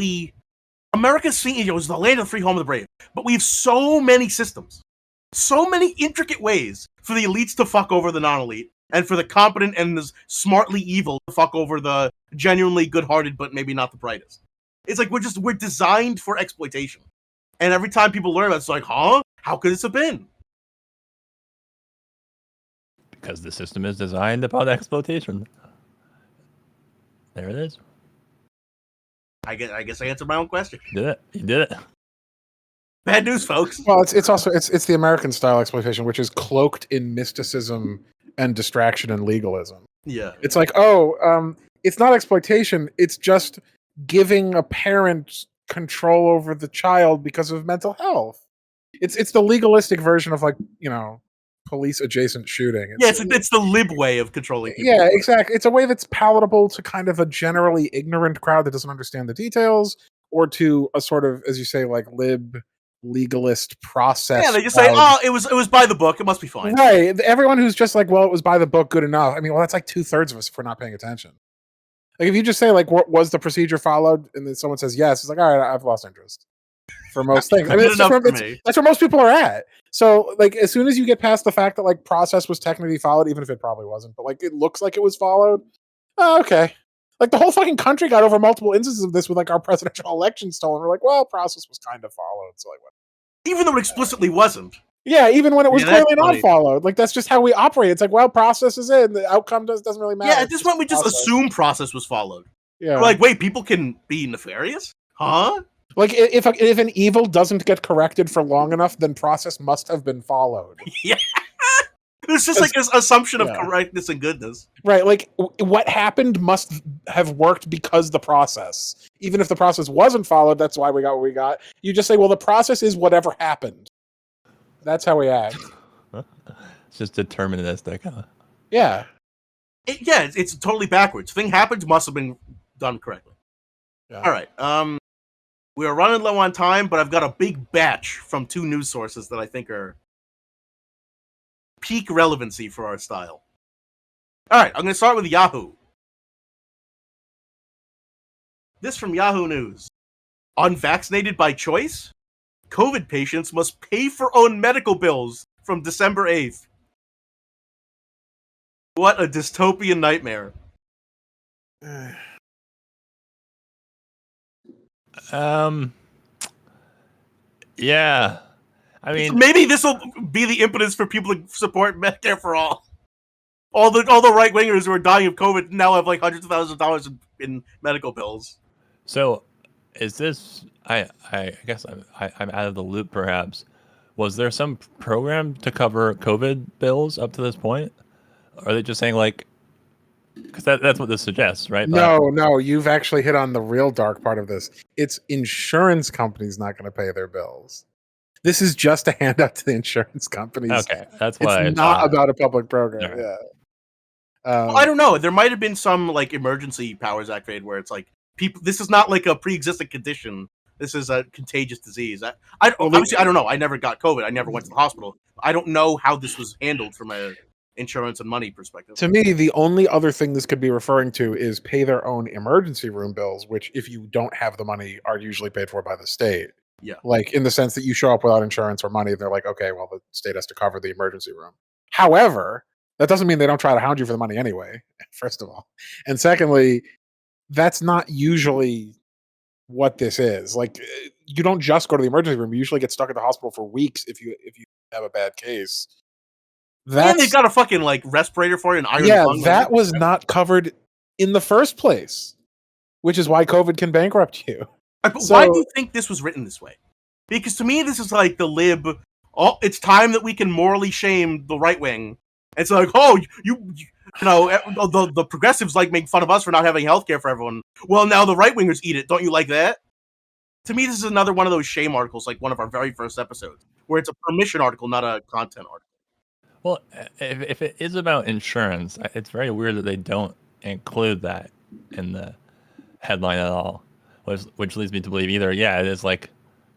America's seen is the land of the free, home of the brave, but we have so many systems, so many intricate ways for the elites to fuck over the non-elite, and for the competent and the smartly evil to fuck over the genuinely good-hearted but maybe not the brightest. It's like we're designed for exploitation. And every time people learn that, it's like, huh? How could this have been? Because the system is designed upon exploitation. There it is. I guess I answered my own question. You did it. Bad news, folks. Well, it's also the American style exploitation, which is cloaked in mysticism and distraction and legalism. Yeah. It's like, it's not exploitation. It's just giving a parent control over the child because of mental health. It's the legalistic version of, like, police adjacent shooting. It's the lib way of controlling people. Yeah, exactly. It's a way that's palatable to kind of a generally ignorant crowd that doesn't understand the details, or to a sort of, as you say, like, legalist process. Yeah, they just say, it was by the book, it must be fine. Right. Everyone who's just like, well, it was by the book, good enough. I mean, well, that's like 2/3 of us if we're not paying attention. Like, if you just say, like, what was the procedure followed, and then someone says yes, it's like, all right, I've lost interest for most things. I mean, that's where most people are at. So, like, as soon as you get past the fact that, like, process was technically followed, even if it probably wasn't, but, like, it looks like it was followed, okay. Like, the whole fucking country got over multiple instances of this with, like, our presidential election stolen. We're like, well, process was kind of followed, so, like, what? Even though it explicitly wasn't. Yeah, even when it was clearly not followed. Like, that's just how we operate. It's like, well, process is in. The outcome doesn't really matter. Yeah, at this point, we just assume process was followed. Yeah. We're like, wait, people can be nefarious? Huh? Like, if an evil doesn't get corrected for long enough, then process must have been followed. Yeah. There's just like this assumption of correctness and goodness. Right, like, what happened must have worked because the process. Even if the process wasn't followed, that's why we got what we got. You just say, well, the process is whatever happened. That's how we act. It's just deterministic, huh? Yeah. It's totally backwards. Thing happened, must have been done correctly. Yeah. All right. We are running low on time, but I've got a big batch from 2 news sources that I think are peak relevancy for our style. All right, I'm going to start with Yahoo. This from Yahoo News. Unvaccinated by choice? COVID patients must pay for own medical bills from December 8th. What a dystopian nightmare. Yeah. I mean, maybe this will be the impetus for people to support Medicare for all. All the right wingers who are dying of COVID now have like hundreds of thousands of dollars in medical bills. So, is this? I guess I'm out of the loop. Perhaps was there some program to cover COVID bills up to this point? Or are they just saying, like, because that's what this suggests, right? No, you've actually hit on the real dark part of this. It's insurance companies not going to pay their bills. This is just a handout to the insurance companies. Okay, that's why it's not about a public program. Yeah. Well, I don't know. There might have been some like emergency powers activated where it's like people. This is not like a pre-existing condition. This is a contagious disease. Obviously, I don't know. I never got COVID. I never went to the hospital. I don't know how this was handled from a insurance and money perspective. To me, the only other thing this could be referring to is pay their own emergency room bills, which, if you don't have the money, are usually paid for by the state. Yeah. Like, in the sense that you show up without insurance or money, they're like, okay, well, the state has to cover the emergency room. However, that doesn't mean they don't try to hound you for the money anyway, first of all. And secondly, that's not usually what this is. Like, you don't just go to the emergency room. You usually get stuck at the hospital for weeks if you have a bad case. And they've got a fucking like respirator for you and iron lung. That was not covered in the first place, which is why COVID can bankrupt you. But why do you think this was written this way? Because to me, this is like the lib. Oh, it's time that we can morally shame the right wing. It's like, oh, you know, the progressives like make fun of us for not having healthcare for everyone. Well, now the right wingers eat it. Don't you like that? To me, this is another one of those shame articles, like one of our very first episodes, where it's a permission article, not a content article. Well, if it is about insurance, it's very weird that they don't include that in the headline at all, which leads me to believe either, yeah, it is like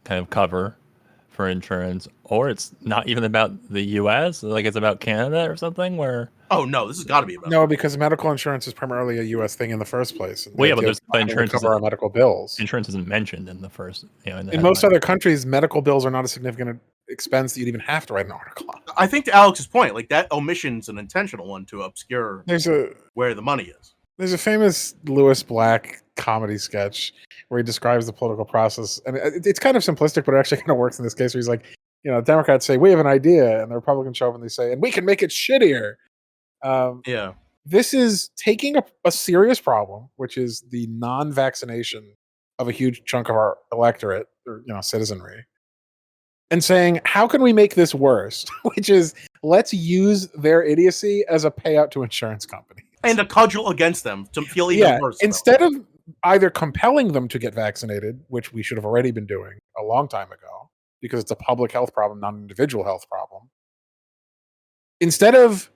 kind of cover for insurance, or it's not even about the U.S., like it's about Canada or something, where... Oh, no, this has got to be about... No, because medical insurance is primarily a U.S. thing in the first place. Well, yeah, but there's insurance to cover our medical bills. Insurance isn't mentioned in the first, in most other countries, medical bills are not a significant expense that you'd even have to write an article on. I think to Alex's point, like that omission's an intentional one to obscure where the money is. There's a famous Lewis Black comedy sketch where he describes the political process, and it's kind of simplistic, but it actually kind of works in this case. Where he's like, Democrats say we have an idea, and the Republicans show up and they say, and we can make it shittier. This is taking a serious problem, which is the non-vaccination of a huge chunk of our electorate or citizenry, and saying, how can we make this worse? Which is, let's use their idiocy as a payout to insurance companies. And a cudgel against them to feel even worse. Instead of either compelling them to get vaccinated, which we should have already been doing a long time ago, because it's a public health problem, not an individual health problem. Instead of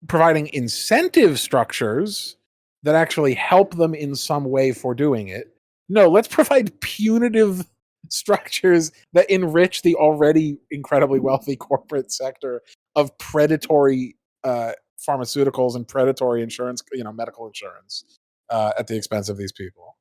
providing incentive structures that actually help them in some way for doing it, no, let's provide punitive structures that enrich the already incredibly wealthy corporate sector of predatory pharmaceuticals and predatory insurance, medical insurance, at the expense of these people.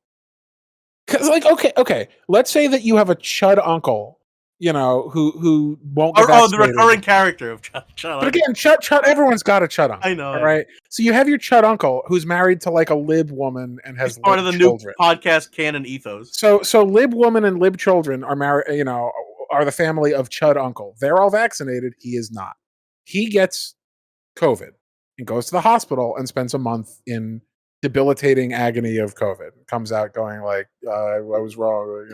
Because, okay, let's say that you have a chud uncle, who won't get vaccinated. The recurring character of chud. But again, chud, everyone's got a chud uncle. I know. All right, so you have your chud uncle who's married to like a lib woman and has part of the children. New podcast canon ethos. So lib woman and lib children are married. Are the family of chud uncle. They're all vaccinated. He is not. He gets COVID and goes to the hospital and spends a month in debilitating agony of COVID. Comes out going like, I was wrong,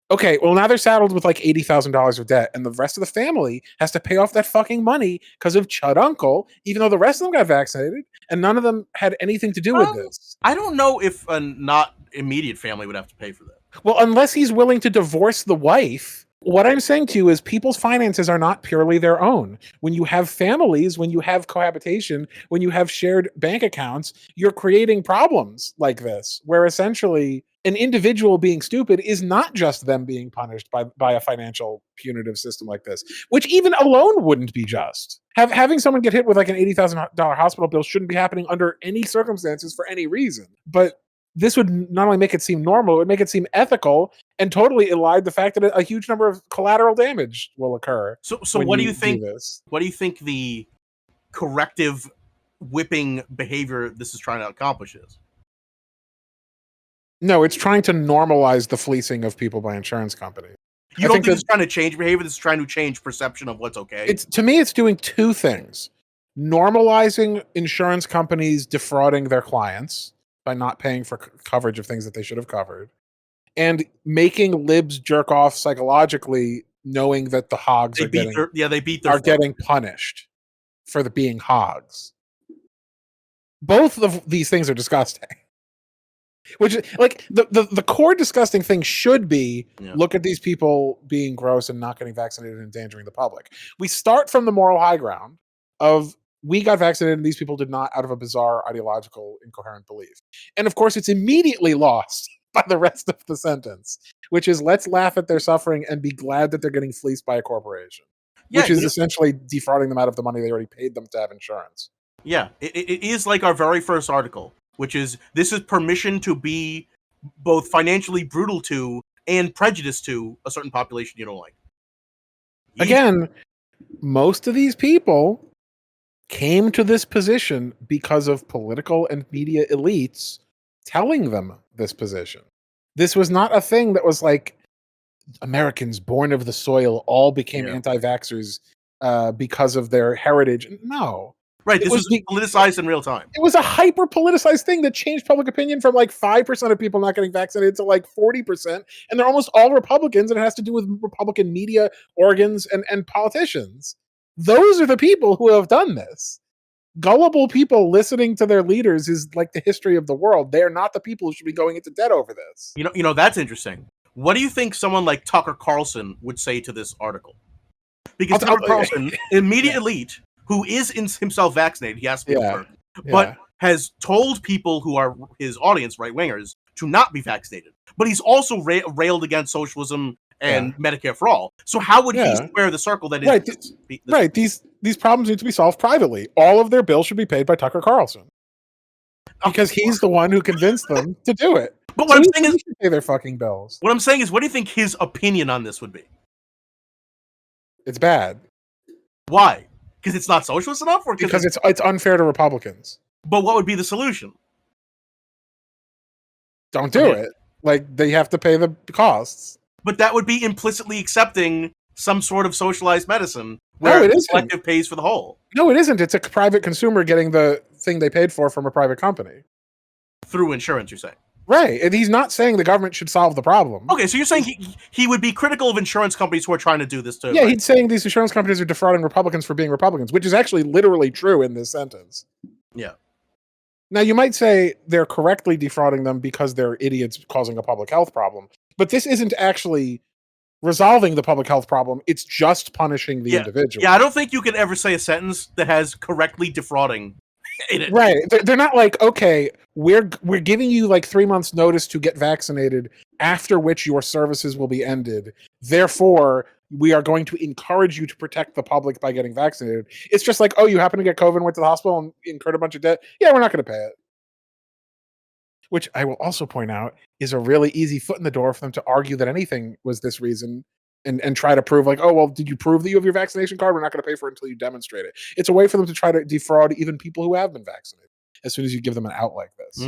Okay, well now they're saddled with like $80,000 of debt, and the rest of the family has to pay off that fucking money because of chud uncle, even though the rest of them got vaccinated, and none of them had anything to do with this. I don't know if a not immediate family would have to pay for that. Well, unless he's willing to divorce the wife. What I'm saying to you is people's finances are not purely their own. When you have families, when you have cohabitation, when you have shared bank accounts, you're creating problems like this, where essentially an individual being stupid is not just them being punished by a financial punitive system like this, which even alone wouldn't be just. Having someone get hit with like an $80,000 hospital bill shouldn't be happening under any circumstances for any reason. But this would not only make it seem normal, it would make it seem ethical and totally elide the fact that a huge number of collateral damage will occur. So what do you think? What do you think the corrective whipping behavior this is trying to accomplish is? No, it's trying to normalize the fleecing of people by insurance companies. You don't think it's trying to change behavior? This is trying to change perception of what's okay? To me, it's doing two things. Normalizing insurance companies defrauding their clients by not paying for coverage of things that they should have covered, and making libs jerk off psychologically, knowing that the hogs are getting punished for being hogs. Both of these things are disgusting. Which, like, the core disgusting thing should be, look at these people being gross and not getting vaccinated and endangering the public. We start from the moral high ground of, we got vaccinated and these people did not, out of a bizarre ideological incoherent belief. And of course, it's immediately lost by the rest of the sentence, which is, let's laugh at their suffering and be glad that they're getting fleeced by a corporation, which is essentially defrauding them out of the money they already paid them to have insurance. Yeah, it is like our very first article, which is, this is permission to be both financially brutal to and prejudiced to a certain population you don't like. Again, most of these people came to this position because of political and media elites telling them this position. This was not a thing that was like, Americans born of the soil all became anti-vaxxers because of their heritage. No. Right, this was politicized in real time. It was a hyper politicized thing that changed public opinion from like 5% of people not getting vaccinated to like 40%, and they're almost all Republicans, and it has to do with Republican media organs and politicians. Those are the people who have done this. Gullible people listening to their leaders is like the history of the world. They are not the people who should be going into debt over this. You know that's interesting. What do you think someone like Tucker Carlson would say to this article? Because Tucker Carlson, immediate elite, who is himself vaccinated, he has to be confirmed, but has told people who are his audience, right-wingers, to not be vaccinated. But he's also railed against socialism and Medicare for all. So how would he square the circle that is... Right, these problems need to be solved privately. All of their bills should be paid by Tucker Carlson. Because he's the one who convinced them to do it. But what I'm saying is... pay their fucking bills. What I'm saying is, what do you think his opinion on this would be? It's bad. Why? Because it's not socialist enough, or because it's unfair to Republicans. But what would be the solution? Don't do it. Like, they have to pay the costs. But that would be implicitly accepting some sort of socialized medicine where the collective pays for the whole. No, it isn't. It's a private consumer getting the thing they paid for from a private company. Through insurance, you're saying? Right. And he's not saying the government should solve the problem. Okay, so you're saying he would be critical of insurance companies who are trying to do this too. Yeah, he's saying these insurance companies are defrauding Republicans for being Republicans, which is actually literally true in this sentence. Yeah. Now, you might say they're correctly defrauding them because they're idiots causing a public health problem. But this isn't actually resolving the public health problem. It's just punishing the individual. Yeah, I don't think you could ever say a sentence that has correctly defrauding in it. Right. They're not like, okay, we're giving you like 3 months notice to get vaccinated, after which your services will be ended. Therefore, we are going to encourage you to protect the public by getting vaccinated. It's just like, oh, you happen to get COVID and went to the hospital and incurred a bunch of debt. Yeah, we're not going to pay it. Which I will also point out is a really easy foot in the door for them to argue that anything was this reason and try to prove like, oh, well, did you prove that you have your vaccination card? We're not going to pay for it until you demonstrate it. It's a way for them to try to defraud even people who have been vaccinated as soon as you give them an out like this.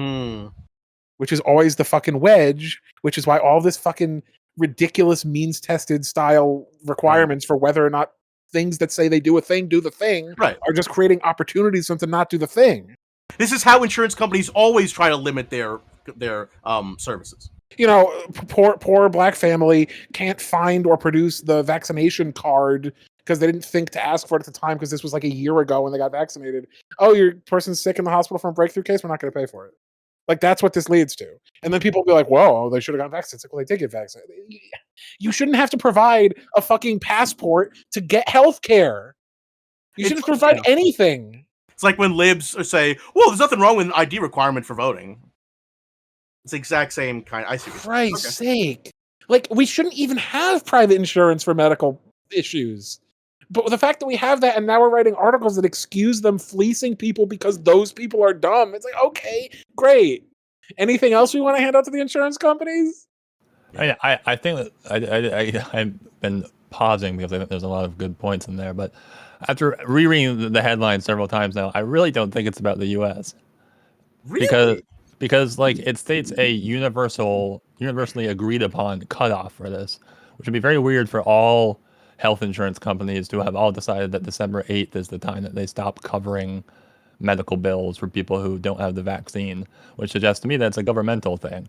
Which is always the fucking wedge, which is why all this fucking ridiculous means-tested style requirements for whether or not things that say they do a thing, do the thing, are just creating opportunities for them to not do the thing. This is how insurance companies always try to limit their services. You know, poor black family can't find or produce the vaccination card because they didn't think to ask for it at the time because this was like a year ago when they got vaccinated. Oh, your person's sick in the hospital from a breakthrough case? We're not going to pay for it. Like, that's what this leads to. And then people will be like, whoa, they should have gotten vaccinated. It's like, well, they did get vaccinated. You shouldn't have to provide a fucking passport to get health care. You shouldn't provide anything. It's like when libs say, well, there's nothing wrong with an ID requirement for voting. It's the exact same kind. I see. For Christ's sake. Like, we shouldn't even have private insurance for medical issues. But the fact that we have that and now we're writing articles that excuse them fleecing people because those people are dumb. It's like, okay, great. Anything else we want to hand out to the insurance companies? I think that I've been pausing because I think there's a lot of good points in there. But after rereading the headline several times now, I really don't think it's about the U.S. Really? Because like it states a universally agreed upon cutoff for this, which would be very weird for all health insurance companies to have all decided that December 8th is the time that they stop covering medical bills for people who don't have the vaccine, which suggests to me that's a governmental thing.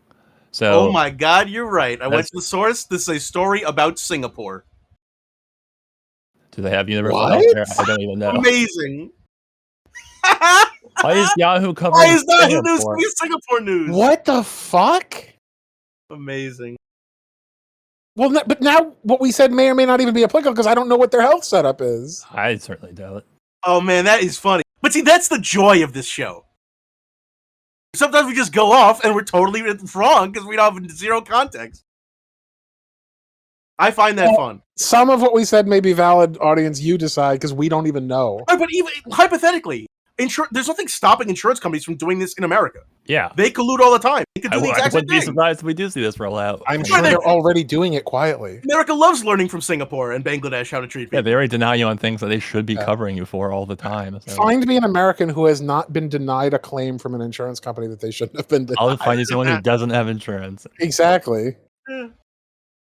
So, oh my God, you're right. I went to the source. This is a story about Singapore. Do they have universal health care? I don't even know. Amazing. Why is Yahoo covering Why is Yahoo Singapore? News Singapore news? What the fuck? Amazing. Well, but now what we said may or may not even be applicable because I don't know what their health setup is. I certainly doubt it. Oh man, that is funny. But see, that's the joy of this show. Sometimes we just go off and we're totally wrong because we don't have zero context. I find that fun. Some of what we said may be valid, audience. You decide because we don't even know. But even hypothetically, there's nothing stopping insurance companies from doing this in America. Yeah. They collude all the time. They could do the exact same wouldn't be thing. surprised if we do see this roll out. I'm sure they're already doing it quietly. America loves learning from Singapore and Bangladesh how to treat people. Yeah, they already deny you on things that they should be covering you for all the time. So. Find me an American who has not been denied a claim from an insurance company that they shouldn't have been denied. I'll find you someone who doesn't have insurance. Exactly.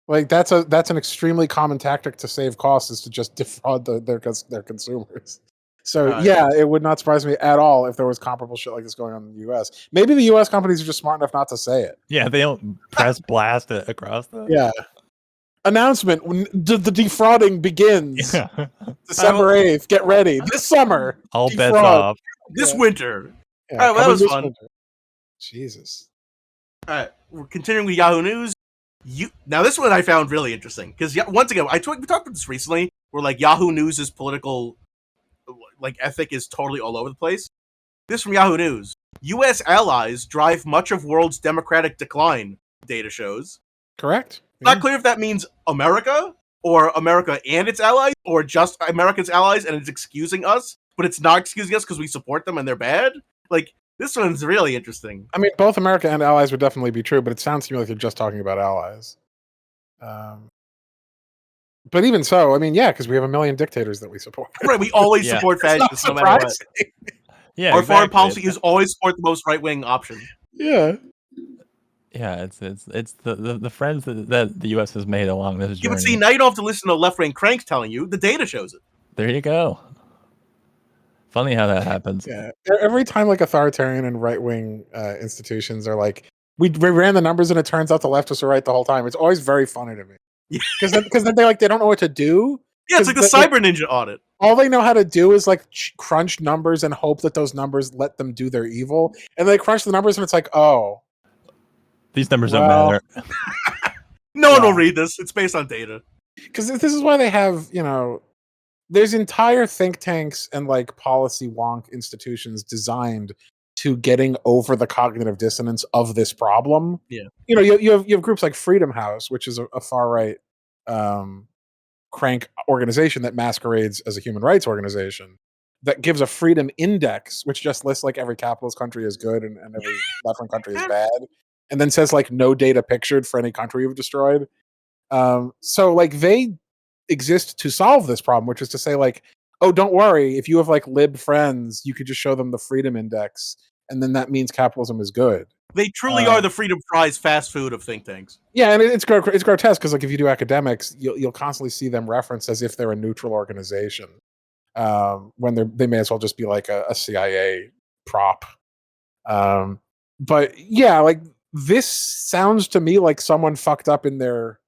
Like that's an extremely common tactic to save costs is to just defraud their consumers. So yeah, it would not surprise me at all if there was comparable shit like this going on in the U.S. Maybe the U.S. companies are just smart enough not to say it. Yeah, they don't press blast it across the. Yeah. Announcement: the defrauding begins. Yeah. December 8th. Get ready. This summer. All defraud. bets off. This winter. Yeah, All right, well, that was this fun. winter. Jesus. All right, we're continuing with Yahoo News. Now this one I found really interesting because once again we talked about this recently. Where like Yahoo News' political like ethic is totally all over the place. This from Yahoo News: U.S. allies drive much of world's democratic decline. Data shows. Correct. Not clear if that means America or America and its allies, or just America's allies and it's excusing us, but it's not excusing us because we support them and they're bad. Like this one's really interesting. I mean, both America and allies would definitely be true, but it sounds to me like you're just talking about allies. But even so, I mean, yeah, because we have a million dictators that we support. Right, we always support fascists no matter what. Yeah, our foreign policy is always support the most right wing option. Yeah. Yeah, it's the friends that the U.S. has made along this journey. Yeah, but see, now you don't have to listen to left wing cranks telling you. The data shows it. There you go. Funny how that happens. Yeah. Every time like authoritarian and right wing institutions are like, we ran the numbers and it turns out the leftists are right the whole time. It's always very funny to me. Because then they don't know what to do. Yeah, it's like the Cyber Ninja audit. All they know how to do is like crunch numbers and hope that those numbers let them do their evil. And they crunch the numbers and it's like, oh. These numbers don't matter. No one will read this. It's based on data. Because this is why they have, there's entire think tanks and like policy wonk institutions designed to getting over the cognitive dissonance of this problem. Yeah. You have groups like Freedom House, which is a far right crank organization that masquerades as a human rights organization that gives a freedom index, which just lists like every capitalist country is good and every left-wing country is bad. And then says like no data pictured for any country you've destroyed. So like they exist to solve this problem, which is to say like, oh, don't worry. If you have like lib friends, you could just show them the freedom index. And then that means capitalism is good. They truly are the freedom fries fast food of think tanks. Yeah. And it's grotesque because like if you do academics, you'll constantly see them referenced as if they're a neutral organization when they may as well just be like a CIA prop. But yeah, like, this sounds to me like someone fucked up in their,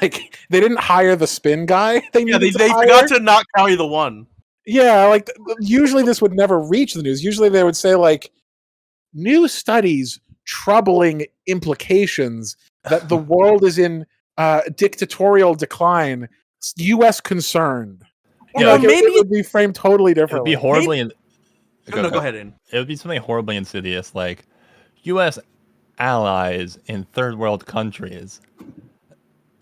like, they didn't hire the spin guy. They forgot to not carry the one. Yeah, like, usually this would never reach the news. Usually they would say, like, new studies troubling implications that the world is in dictatorial decline. U.S. concerned. Yeah, like, maybe it would be framed totally differently. It would be horribly. Go ahead, in. It would be something horribly insidious, like U.S. allies in third world countries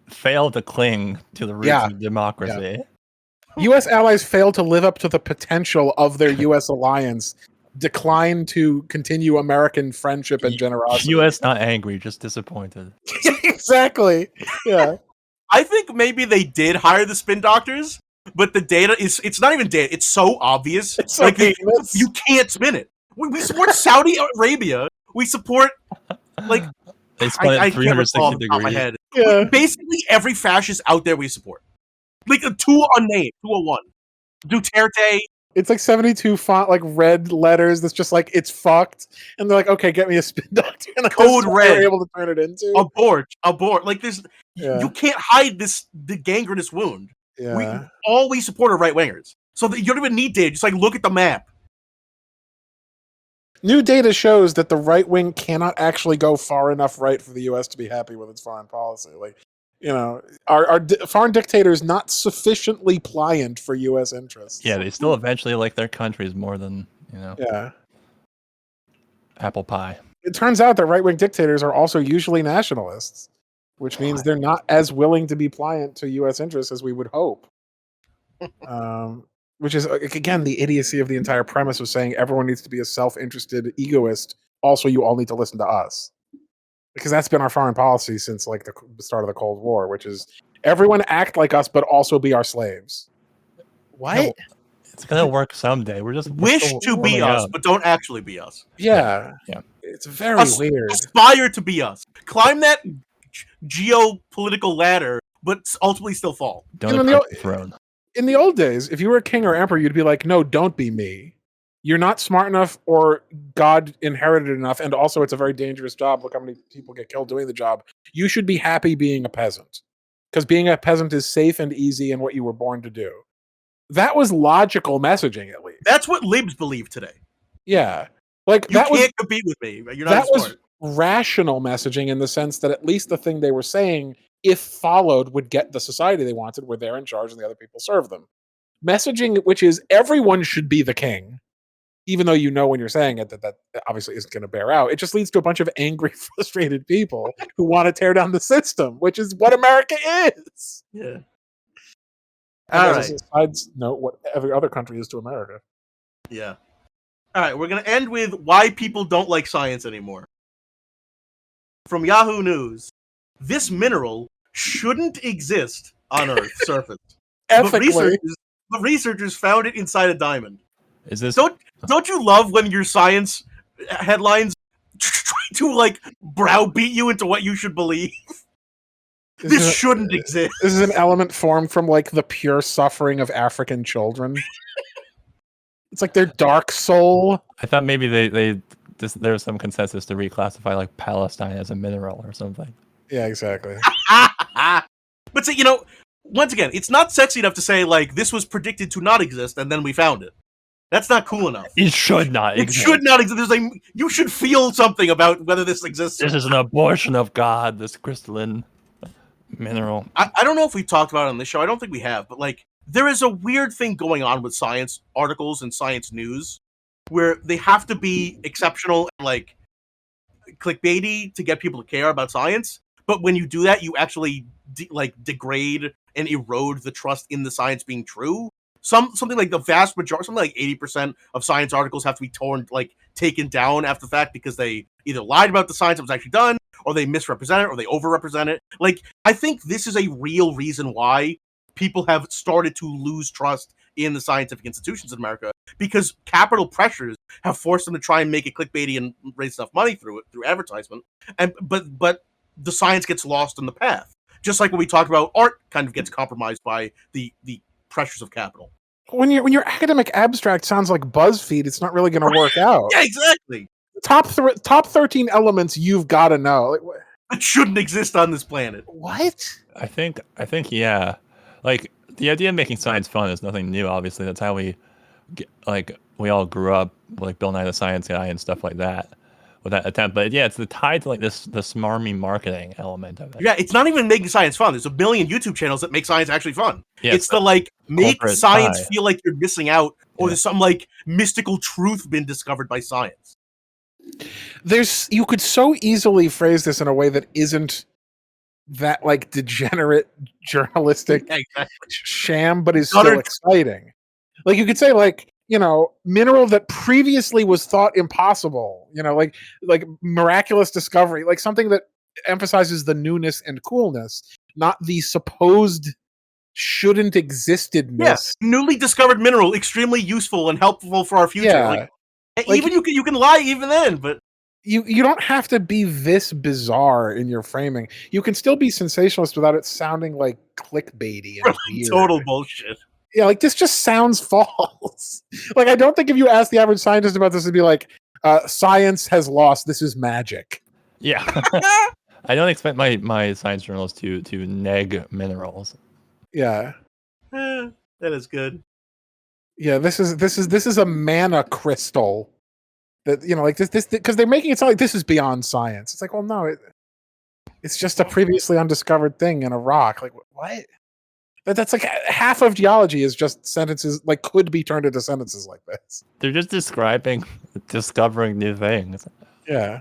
fail to cling to the roots of democracy. Yeah. U.S. allies fail to live up to the potential of their U.S. alliance, decline to continue American friendship and generosity. U.S. not angry, just disappointed. Exactly. Yeah. I think maybe they did hire the spin doctors, but the data it's not even data. It's so obvious. It's so you can't spin it. We support Saudi Arabia. We support, like, they spun it 360 degrees. My head. Yeah. Basically, every fascist out there we support. Like, two unnamed, 201. Duterte. It's like 72 font, like red letters. That's just like, it's fucked. And they're like, okay, get me a spin doctor. And Code red. They're able to turn it into. Abort. Like, you can't hide the gangrenous wound. Yeah. We support are right wingers. So you don't even need data. Just like look at the map. New data shows that the right wing cannot actually go far enough right for the U.S. to be happy with its foreign policy. Like, our foreign dictators not sufficiently pliant for U.S. interests. Yeah, they still eventually like their countries more than, Yeah. apple pie. It turns out that right-wing dictators are also usually nationalists, which means they're not as willing to be pliant to U.S. interests as we would hope. Which is, again, the idiocy of the entire premise of saying everyone needs to be a self-interested egoist. Also, you all need to listen to us. Because that's been our foreign policy since like the start of the Cold War, which is everyone act like us, but also be our slaves. What? No, it's going to work someday. We're wish to be us, but don't actually be us. Yeah. It's very weird. Aspire to be us. Climb that geopolitical ladder, but ultimately still fall. Don't approach the throne. in the old days, if you were a king or emperor, you'd be like, no, don't be me. You're not smart enough or God inherited enough. And also, it's a very dangerous job. Look how many people get killed doing the job. You should be happy being a peasant because being a peasant is safe and easy and what you were born to do. That was logical messaging, at least. That's what libs believe today. Yeah. Like, You can't compete with me. You're not smart. Was rational messaging in the sense that at least the thing they were saying, if followed, would get the society they wanted, where they're in charge and the other people serve them. Messaging, which is everyone should be the king, even though you know when you're saying it that obviously isn't going to bear out. It just leads to a bunch of angry, frustrated people who want to tear down the system, which is what America is. Yeah. All right. Besides, note what every other country is to America. Yeah. All right, we're going to end with why people don't like science anymore. From Yahoo News, this mineral shouldn't exist on Earth's surface. Ethically. But researchers found it inside a diamond. Is this? Don't you love when your science headlines try to like browbeat you into what you should believe? This shouldn't exist. This is an element formed from like the pure suffering of African children. It's like their dark soul. I thought maybe there was some consensus to reclassify like Palestine as a mineral or something. Yeah, exactly. But see, once again, it's not sexy enough to say like this was predicted to not exist and then we found it. That's not cool enough. It should not exist. It should not exist. You should feel something about whether this exists. This is an abortion of God, this crystalline mineral. I don't know if we talked about it on this show. I don't think we have, but like there is a weird thing going on with science articles and science news where they have to be exceptional and like clickbaity to get people to care about science. But when you do that, you actually degrade and erode the trust in the science being true. Something like the vast majority, something like 80% of science articles have to be taken down after the fact because they either lied about the science that was actually done, or they misrepresent it, or they overrepresent it. Like, I think this is a real reason why people have started to lose trust in the scientific institutions in America, because capital pressures have forced them to try and make it clickbaity and raise enough money through advertisement. But the science gets lost in the path. Just like when we talked about art kind of gets compromised by the pressures of capital. When your academic abstract sounds like BuzzFeed, it's not really going to work out. Yeah, exactly. Top 13 elements you've got to know. It shouldn't exist on this planet. What? I think yeah. Like the idea of making science fun is nothing new. Obviously, that's how we all grew up, like Bill Nye the Science Guy and stuff like that. With that attempt, but yeah, it's the tied to like the smarmy marketing element of it. Yeah, it's not even making science fun. There's a million YouTube channels that make science actually fun. Yeah, it's the make science feel like you're missing out, or there's some like mystical truth been discovered by science. You could so easily phrase this in a way that isn't that like degenerate journalistic sham, but is still exciting. Like you could say like, mineral that previously was thought impossible, like miraculous discovery, like something that emphasizes the newness and coolness, not the supposed shouldn't existedness. Yes, newly discovered mineral, extremely useful and helpful for our future. Yeah. Even you can lie even then, but you don't have to be this bizarre in your framing. You can still be sensationalist without it sounding like clickbaity and weird. Total bullshit. Yeah, like this just sounds false. Like I don't think if you ask the average scientist about this, it'd be like, science has lost. This is magic. Yeah. I don't expect my science journalists to neg minerals. Yeah. That is good. Yeah, this is a mana crystal that like this because they're making it sound like this is beyond science. It's like, well, no, it's just a previously undiscovered thing in a rock. Like what? That's like half of geology is just sentences like could be turned into sentences like this. They're just discovering new things. Yeah.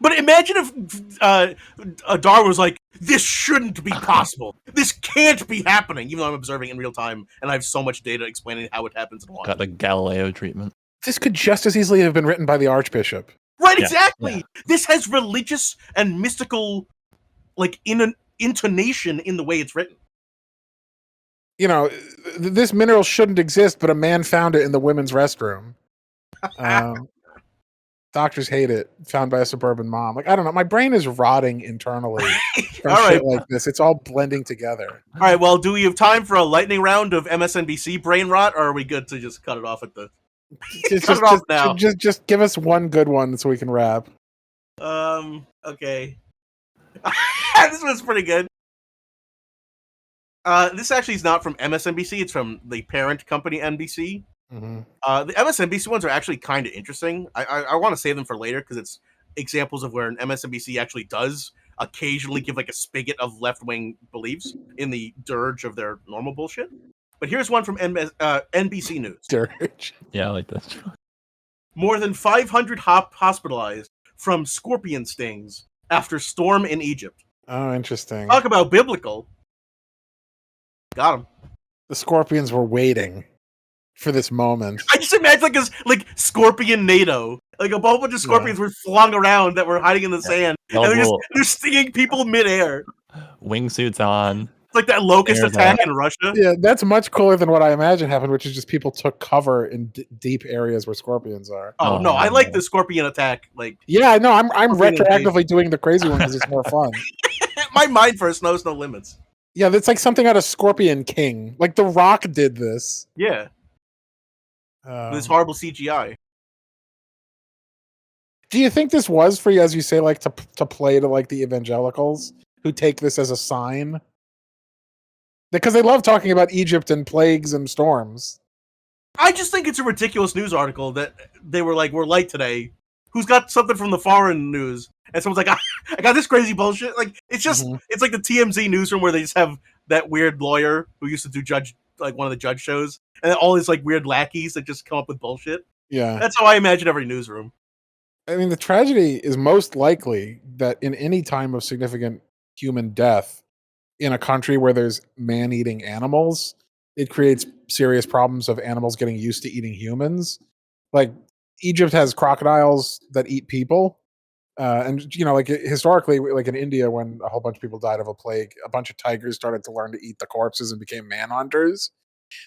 But imagine if Darwin was like, this shouldn't be possible. This can't be happening, even though I'm observing in real time and I have so much data explaining how it happens and why. Got the Galileo treatment. This could just as easily have been written by the Archbishop. Right, exactly. Yeah. This has religious and mystical intonation in the way it's written. This mineral shouldn't exist, but a man found it in the women's restroom. doctors hate it. Found by a suburban mom. Like, I don't know. My brain is rotting internally from All shit right. like this. It's all blending together. All right. Well, do we have time for a lightning round of MSNBC brain rot, or are we good to just cut it off at the? Cut it off now. Just give us one good one so we can wrap. Okay. This one's pretty good. This actually is not from MSNBC. It's from the parent company NBC. Mm-hmm. The MSNBC ones are actually kind of interesting. I want to save them for later because it's examples of where an MSNBC actually does occasionally give like a spigot of left-wing beliefs in the dirge of their normal bullshit. But here's one from NBC News. Dirge. Yeah, I like this. More than 500 hospitalized from scorpion stings after storm in Egypt. Oh, interesting. Talk about biblical. Got him. The scorpions were waiting for this moment. I just imagine like Scorpion NATO. Like a whole bunch of scorpions were flung around that were hiding in the sand. And they're stinging people midair. Wingsuits on. It's like that locust attack in Russia. Yeah, that's much cooler than what I imagine happened, which is just people took cover in deep areas where scorpions are. Oh no, I like the scorpion attack. Like, yeah, no, I'm retroactively doing the crazy one because it's more fun. My mind first knows no limits. Yeah, that's like something out of Scorpion King. Like The Rock did this. Yeah. This horrible CGI. Do you think this was for you, as you say, like to play to like the evangelicals who take this as a sign? Because they love talking about Egypt and plagues and storms. I just think it's a ridiculous news article that they were like, we're light today. Who's got something from the foreign news? And someone's like, I got this crazy bullshit. Like, it's just, it's like the TMZ newsroom where they just have that weird lawyer who used to do one of the judge shows. And then all these like weird lackeys that just come up with bullshit. Yeah. That's how I imagine every newsroom. I mean, the tragedy is most likely that in any time of significant human death in a country where there's man-eating animals, it creates serious problems of animals getting used to eating humans. Like, Egypt has crocodiles that eat people. And, you know, like historically, like in India, when a whole bunch of people died of a plague, a bunch of tigers started to learn to eat the corpses and became manhunters.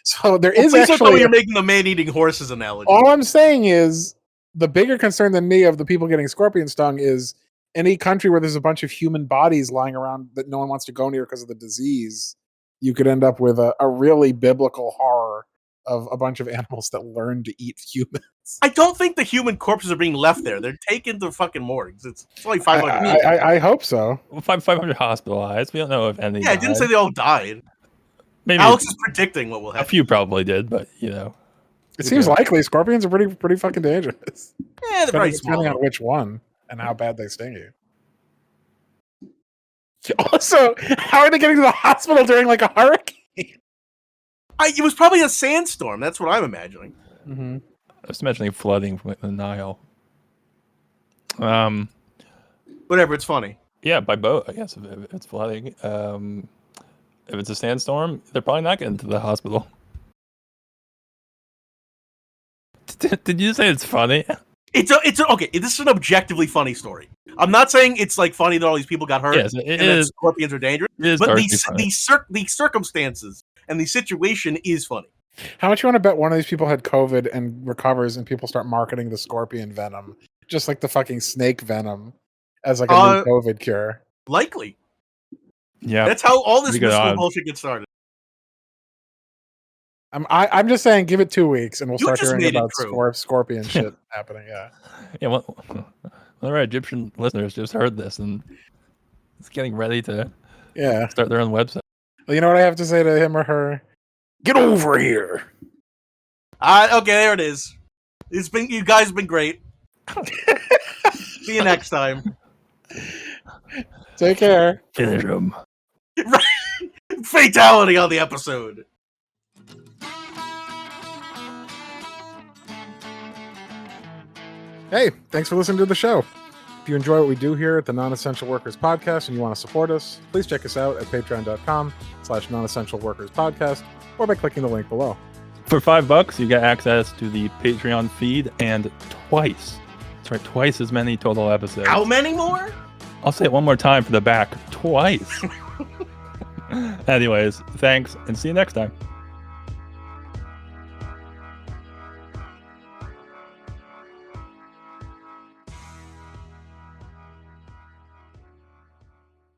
So there is actually... You're making the man-eating horses analogy. All I'm saying is the bigger concern than me of the people getting scorpion stung is any country where there's a bunch of human bodies lying around that no one wants to go near because of the disease, you could end up with a really biblical horror of a bunch of animals that learn to eat humans. I don't think the human corpses are being left there. They're taken to fucking morgues. It's only 500. I hope so. Well, 500 hospitalized. We don't know if any. Yeah, I didn't say they all died. Maybe Alex is predicting what will happen. A few probably did, but you know, it seems likely. Scorpions are pretty fucking dangerous. Yeah, they're very small. Depending on which one and how bad they sting you. Also, how are they getting to the hospital during like a hurricane? It was probably a sandstorm. That's what I'm imagining. I was imagining flooding from the Nile. Whatever, it's funny. Yeah, by boat, I guess, if it's flooding. If it's a sandstorm, they're probably not getting to the hospital. Did you say it's funny? It's okay. This is an objectively funny story. I'm not saying it's like funny that all these people got hurt yes, and that scorpions are dangerous. But the circumstances and the situation is funny. How much you want to bet one of these people had COVID and recovers and people start marketing the scorpion venom, just like the fucking snake venom, as like a new COVID cure? Likely. Yeah. That's how all this bullshit gets started. I'm just saying, give it 2 weeks and we'll start hearing about scorpion shit happening. Yeah. Yeah. Well, one of our Egyptian listeners just heard this and is getting ready to start their own website. Well, you know what I have to say to him or her? Get over here. Okay, there it is. You guys have been great. See you next time. Take care. Finish them. Fatality on the episode. Hey, thanks for listening to the show. If you enjoy what we do here at the Non-Essential Workers Podcast and you want to support us, please check us out at patreon.com/non-essential-workers-podcast or by clicking the link below. For $5, you get access to the Patreon feed and twice as many total episodes. How many more? I'll say it one more time for the back. Twice. Anyways, thanks and see you next time.